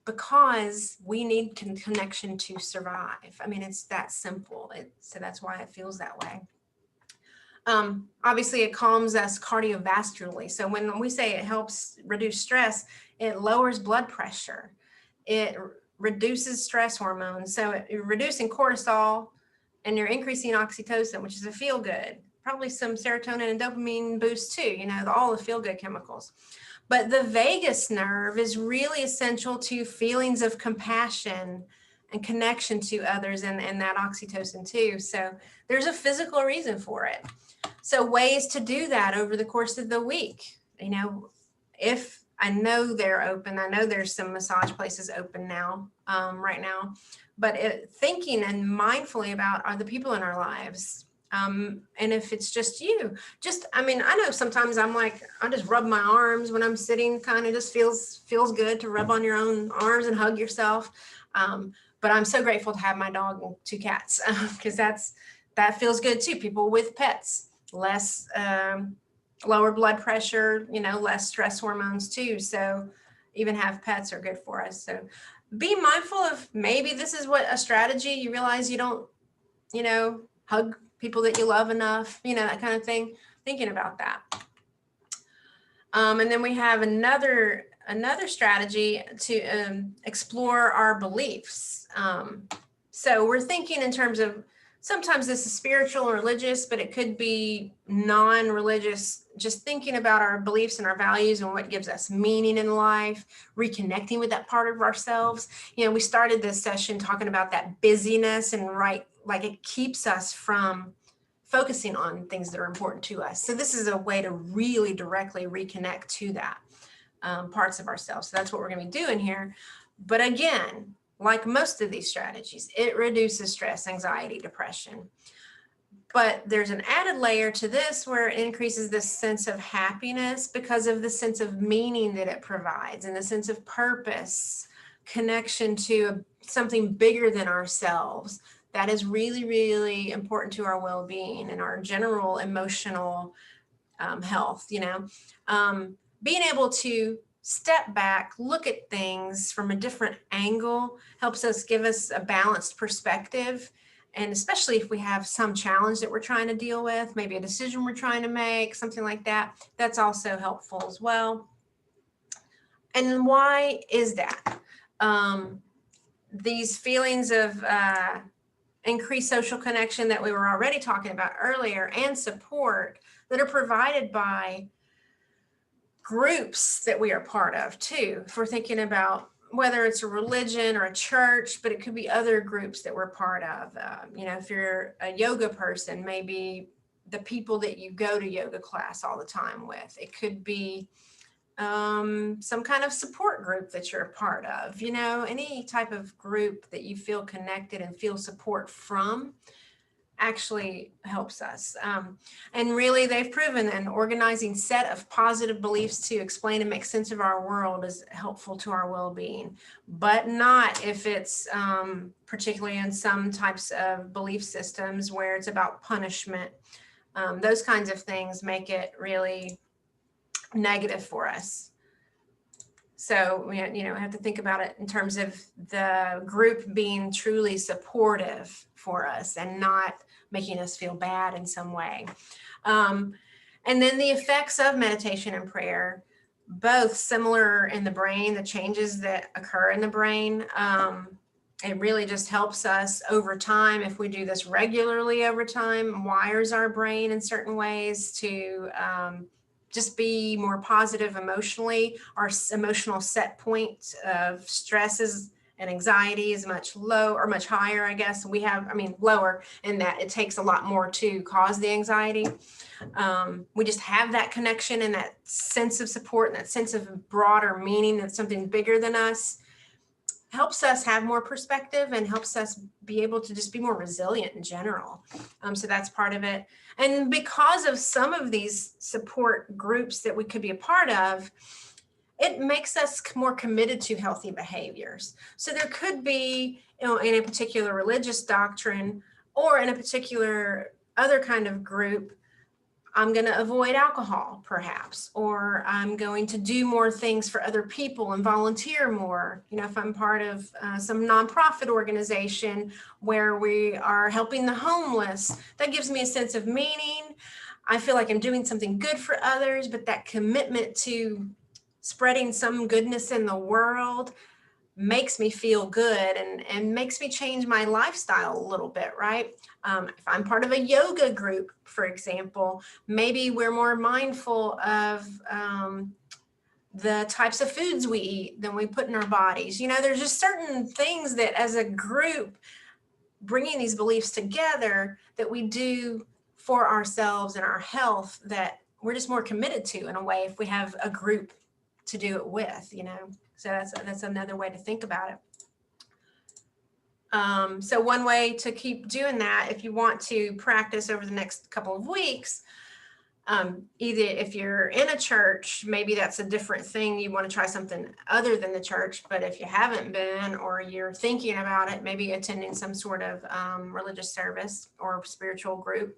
because we need connection to survive. I mean, it's that simple. So that's why it feels that way. Obviously, it calms us cardiovascularly. So when we say it helps reduce stress, it lowers blood pressure. It reduces stress hormones. So you're reducing cortisol and you're increasing oxytocin, which is a feel good. Probably some serotonin and dopamine boost too, all the feel good chemicals. But the vagus nerve is really essential to feelings of compassion and connection to others, and that oxytocin too. So there's a physical reason for it. So ways to do that over the course of the week, if I know they're open, I know there's some massage places open now, right now, but thinking and mindfully about are the people in our lives. And if it's just you, I know sometimes I'm like, I just rub my arms when I'm sitting, kind of just feels good to rub on your own arms and hug yourself. But I'm so grateful to have my dog and 2 cats, because that feels good too. People with pets, less, lower blood pressure, less stress hormones too. So even have pets are good for us. So be mindful of, maybe this is what a strategy, you realize you don't, hug people that you love enough, that kind of thing, thinking about that. And then we have another strategy to explore our beliefs. So we're thinking in terms of, sometimes this is spiritual or religious, but it could be non-religious, just thinking about our beliefs and our values and what gives us meaning in life, reconnecting with that part of ourselves. We started this session talking about that busyness, and like it keeps us from focusing on things that are important to us. So this is a way to really directly reconnect to that parts of ourselves. So that's what we're going to be doing here. But again, like most of these strategies, it reduces stress, anxiety, depression. But there's an added layer to this where it increases this sense of happiness because of the sense of meaning that it provides, and the sense of purpose, connection to something bigger than ourselves. That is really, really important to our well-being and our general emotional health. Being able to step back, look at things from a different angle helps us, give us a balanced perspective. And especially if we have some challenge that we're trying to deal with, maybe a decision we're trying to make, something like that, that's also helpful as well. And why is that? These feelings of increased social connection that we were already talking about earlier, and support that are provided by groups that we are part of too. If we're thinking about whether it's a religion or a church, but it could be other groups that we're part of. If you're a yoga person, maybe the people that you go to yoga class all the time with. It could be some kind of support group that you're a part of. Any type of group that you feel connected and feel support from actually helps us. And really, they've proven an organizing set of positive beliefs to explain and make sense of our world is helpful to our well-being, but not if it's particularly in some types of belief systems where it's about punishment. Those kinds of things make it really negative for us. So we have to think about it in terms of the group being truly supportive for us and not making us feel bad in some way. And then the effects of meditation and prayer, both similar in the brain, the changes that occur in the brain. It really just helps us over time. If we do this regularly over time, wires our brain in certain ways to just be more positive emotionally. Our emotional set point of stresses and anxiety is much higher, I guess. Lower in that it takes a lot more to cause the anxiety. We just have that connection and that sense of support and that sense of broader meaning, that's something bigger than us, helps us have more perspective and helps us be able to just be more resilient in general. So that's part of it. And because of some of these support groups that we could be a part of, it makes us more committed to healthy behaviors. So there could be, in a particular religious doctrine or in a particular other kind of group, I'm going to avoid alcohol, perhaps, or I'm going to do more things for other people and volunteer more. If I'm part of some nonprofit organization where we are helping the homeless, that gives me a sense of meaning. I feel like I'm doing something good for others, but that commitment to spreading some goodness in the world makes me feel good and makes me change my lifestyle a little bit, right? If I'm part of a yoga group, for example, maybe we're more mindful of the types of foods we eat than we put in our bodies. You know, there's just certain things that as a group, bringing these beliefs together that we do for ourselves and our health that we're just more committed to in a way if we have a group to do it with, you know. So that's another way to think about it. So one way to keep doing that, if you want to practice over the next couple of weeks, either if you're in a church, maybe that's a different thing. You want to try something other than the church. But if you haven't been, or you're thinking about it, maybe attending some sort of religious service or spiritual group.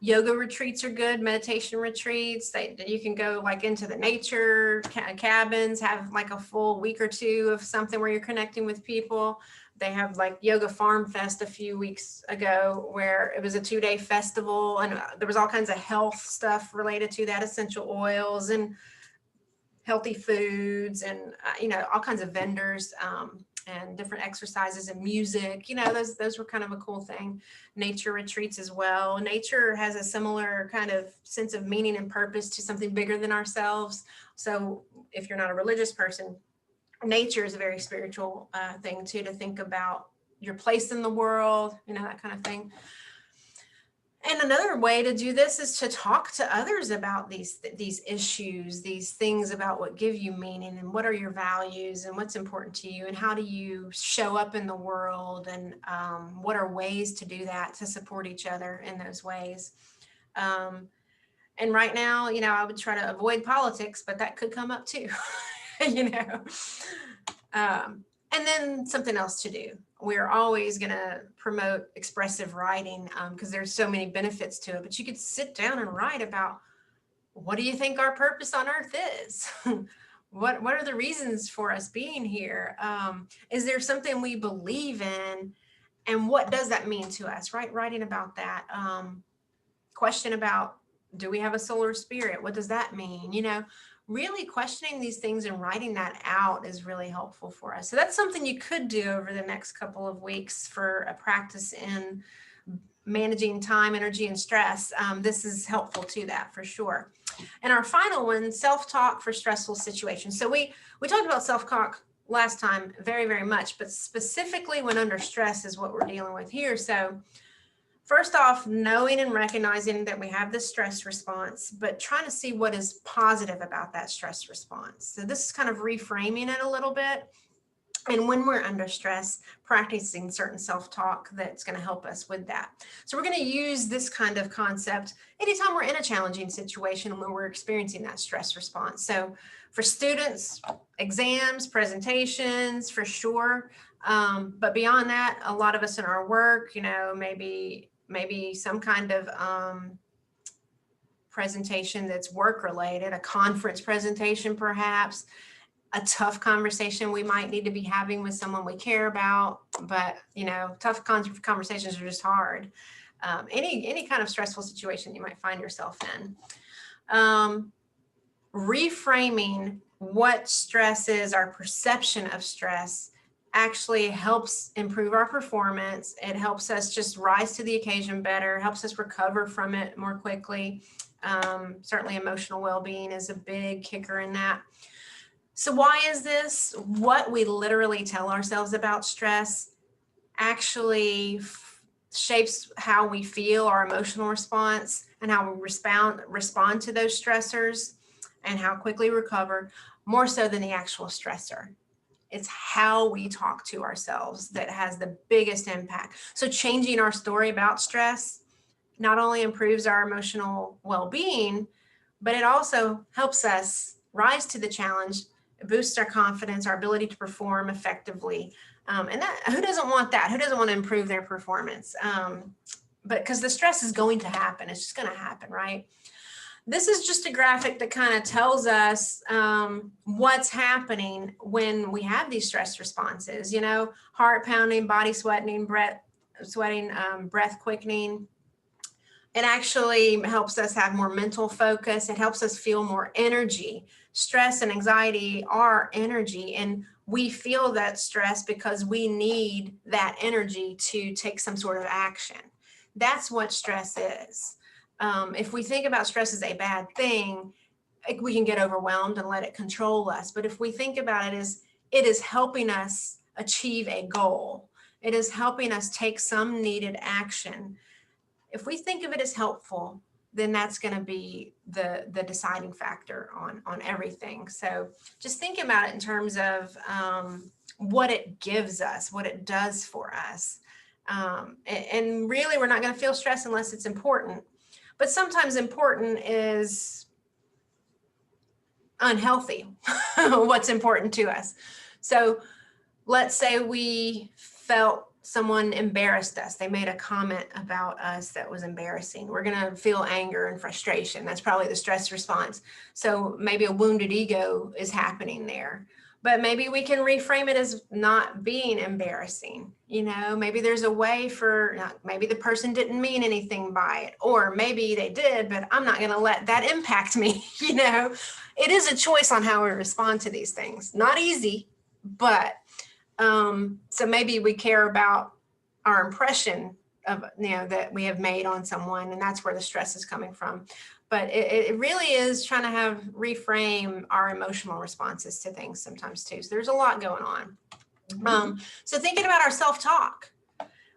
Yoga retreats are good. Meditation retreats. You can go like into the nature cabins, have like a full week or two of something where you're connecting with people. They have like Yoga Farm Fest a few weeks ago where it was a 2-day festival, and there was all kinds of health stuff related to that, essential oils and healthy foods and, you know, all kinds of vendors and different exercises and music. You know, those were kind of a cool thing. Nature retreats as well. Nature has a similar kind of sense of meaning and purpose to something bigger than ourselves. So if you're not a religious person, nature is a very spiritual thing too, to think about your place in the world, you know, that kind of thing. And another way to do this is to talk to others about these issues, these things about what give you meaning and what are your values and what's important to you and how do you show up in the world, and what are ways to do that to support each other in those ways. And right now, you know, I would try to avoid politics, but that could come up too. You know, and then something else to do. We're always going to promote expressive writing because there's so many benefits to it, but you could sit down and write about, what do you think our purpose on earth is? What are the reasons for us being here? Is there something we believe in? And what does that mean to us, right? Writing about that. Question about, do we have a solar spirit? What does that mean? You know, really questioning these things and writing that out is really helpful for us. So that's something you could do over the next couple of weeks for a practice in managing time, energy, and stress. This is helpful to that for sure. And our final one, self-talk for stressful situations. So we talked about self-talk last time very, very much, but specifically when under stress is what we're dealing with here. So first off, knowing and recognizing that we have this stress response, but trying to see what is positive about that stress response. So this is kind of reframing it a little bit. And when we're under stress, practicing certain self-talk that's going to help us with that. So we're going to use this kind of concept anytime we're in a challenging situation when we're experiencing that stress response. So for students, exams, presentations, for sure. But beyond that, a lot of us in our work, you know, maybe some kind of presentation that's work related, a conference presentation, perhaps a tough conversation we might need to be having with someone we care about, but you know, tough conversations are just hard. Any kind of stressful situation you might find yourself in. Reframing what stress is, our perception of stress, actually helps improve our performance. It helps us just rise to the occasion better, helps us recover from it more quickly. Certainly emotional well-being is a big kicker in that. So why is this? What we literally tell ourselves about stress actually shapes how we feel, our emotional response, and how we respond to those stressors and how quickly recover, more so than the actual stressor. It's how we talk to ourselves that has the biggest impact. So changing our story about stress not only improves our emotional well-being, but it also helps us rise to the challenge, boosts our confidence, our ability to perform effectively. And that, who doesn't want that? Who doesn't want to improve their performance? But because the stress is going to happen, it's just going to happen, right? This is just a graphic that kind of tells us what's happening when we have these stress responses, you know, heart pounding, body sweating, breath quickening. It actually helps us have more mental focus. It helps us feel more energy. Stress and anxiety are energy, and we feel that stress because we need that energy to take some sort of action. That's what stress is. If we think about stress as a bad thing, we can get overwhelmed and let it control us. But if we think about it as it is helping us achieve a goal, it is helping us take some needed action. If we think of it as helpful, then that's going to be the deciding factor on everything. So just think about it in terms of what it gives us, what it does for us. And really, we're not going to feel stress unless it's important. But sometimes important is unhealthy, what's important to us. So let's say we felt someone embarrassed us. They made a comment about us that was embarrassing. We're going to feel anger and frustration. That's probably the stress response. So maybe a wounded ego is happening there. But maybe we can reframe it as not being embarrassing. You know, maybe there's a way for, maybe the person didn't mean anything by it, or maybe they did, but I'm not going to let that impact me. You know, it is a choice on how we respond to these things. Not easy, but so maybe we care about our impression of, that we have made on someone, and that's where the stress is coming from. But it really is trying to reframe our emotional responses to things sometimes too. So there's a lot going on. Mm-hmm. So thinking about our self-talk,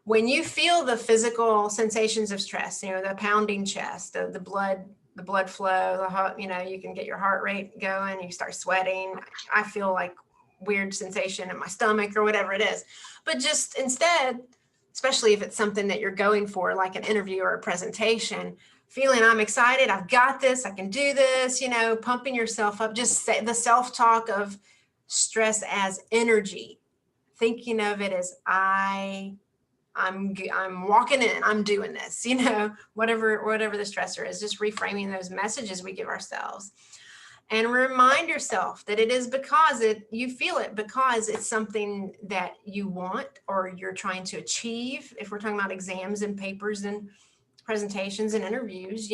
when you feel the physical sensations of stress, the pounding chest, the blood flow, the heart, you can get your heart rate going, you start sweating. I feel like weird sensation in my stomach or whatever it is. But just instead, especially if it's something that you're going for, like an interview or a presentation, feeling I'm excited, I've got this, I can do this, pumping yourself up, just say the self-talk of stress as energy, thinking of it as I'm walking in, I'm doing this, whatever the stressor is, just reframing those messages we give ourselves. And remind yourself that it is because you feel it because it's something that you want or you're trying to achieve. If we're talking about exams and papers and presentations and interviews,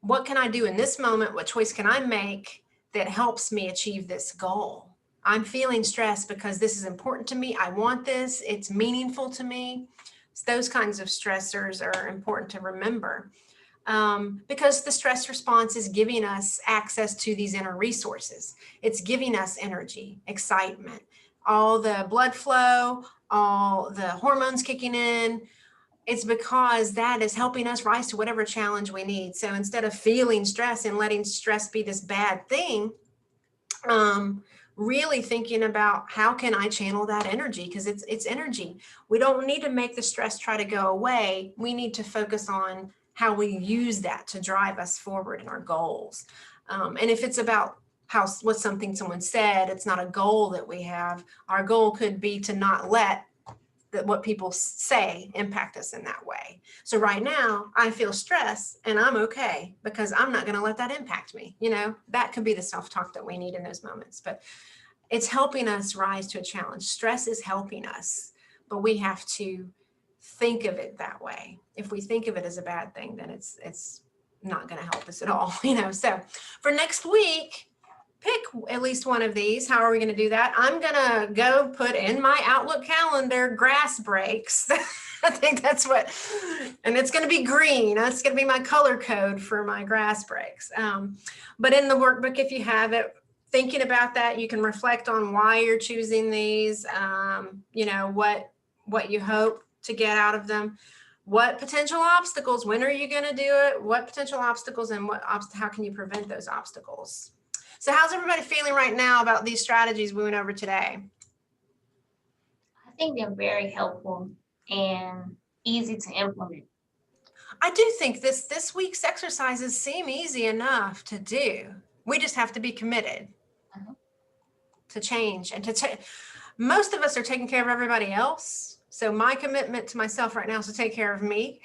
what can I do in this moment? What choice can I make that helps me achieve this goal? I'm feeling stressed because this is important to me. I want this. It's meaningful to me. So those kinds of stressors are important to remember. Because the stress response is giving us access to these inner resources. It's giving us energy, excitement, all the blood flow, all the hormones kicking in. It's because that is helping us rise to whatever challenge we need. So instead of feeling stress and letting stress be this bad thing, really thinking about how can I channel that energy? Because it's energy. We don't need to make the stress try to go away. We need to focus on how we use that to drive us forward in our goals. And if it's about what's something someone said, it's not a goal that we have. Our goal could be to not let what people say impact us in that way. So right now I feel stress and I'm okay because I'm not going to let that impact me. That could be the self-talk that we need in those moments, but it's helping us rise to a challenge. Stress is helping us, but we have to think of it that way. If we think of it as a bad thing, then it's not going to help us at all. So for next week, pick at least one of these. How are we going to do that? I'm going to go put in my Outlook calendar grass breaks. I think that's and it's going to be green. That's going to be my color code for my grass breaks. But in the workbook, if you have it, thinking about that, you can reflect on why you're choosing these, what you hope to get out of them, what potential obstacles, when are you going to do it, what potential obstacles, and how can you prevent those obstacles. So how's everybody feeling right now about these strategies we went over today? I think they're very helpful and easy to implement. I do think this week's exercises seem easy enough to do. We just have to be committed to change and most of us are taking care of everybody else. So my commitment to myself right now is to take care of me.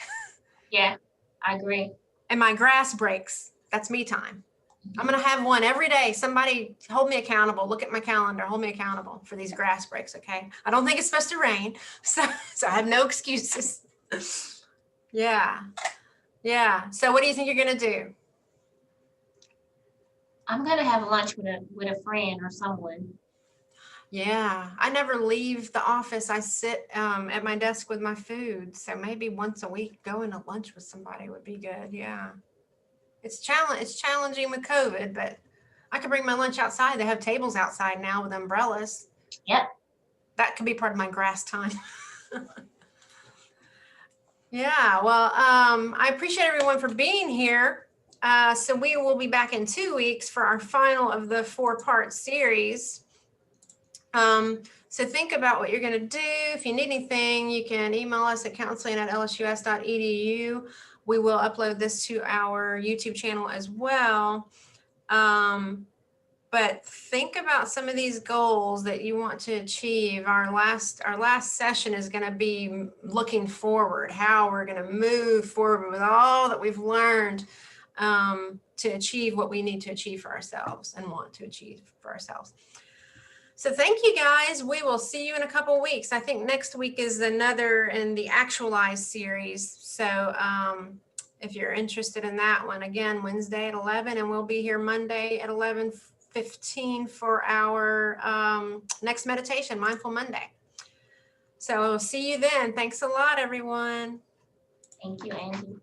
Yeah, I agree. And my grass breaks, that's me time. I'm going to have one every day. Somebody hold me accountable. Look at my calendar. Hold me accountable for these grass breaks. Okay. I don't think it's supposed to rain. So I have no excuses. Yeah. Yeah. So what do you think you're going to do? I'm gonna have lunch with a friend or someone. Yeah, I never leave the office. I sit at my desk with my food. So maybe once a week going to lunch with somebody would be good. Yeah. It's challenging with COVID, but I could bring my lunch outside. They have tables outside now with umbrellas. Yep. That could be part of my grass time. Yeah, well, I appreciate everyone for being here. So we will be back in 2 weeks for our final of the 4-part series. So think about what you're going to do. If you need anything, you can email us at counseling@lsus.edu. We will upload this to our YouTube channel as well. But think about some of these goals that you want to achieve. Our last session is going to be looking forward, how we're going to move forward with all that we've learned to achieve what we need to achieve for ourselves and want to achieve for ourselves. So thank you guys. We will see you in a couple of weeks. I think next week is another in the Actualize series. So if you're interested in that one, again, Wednesday at 11, and we'll be here Monday at 11:15 for our next meditation, Mindful Monday. So we'll see you then. Thanks a lot, everyone. Thank you, Angie.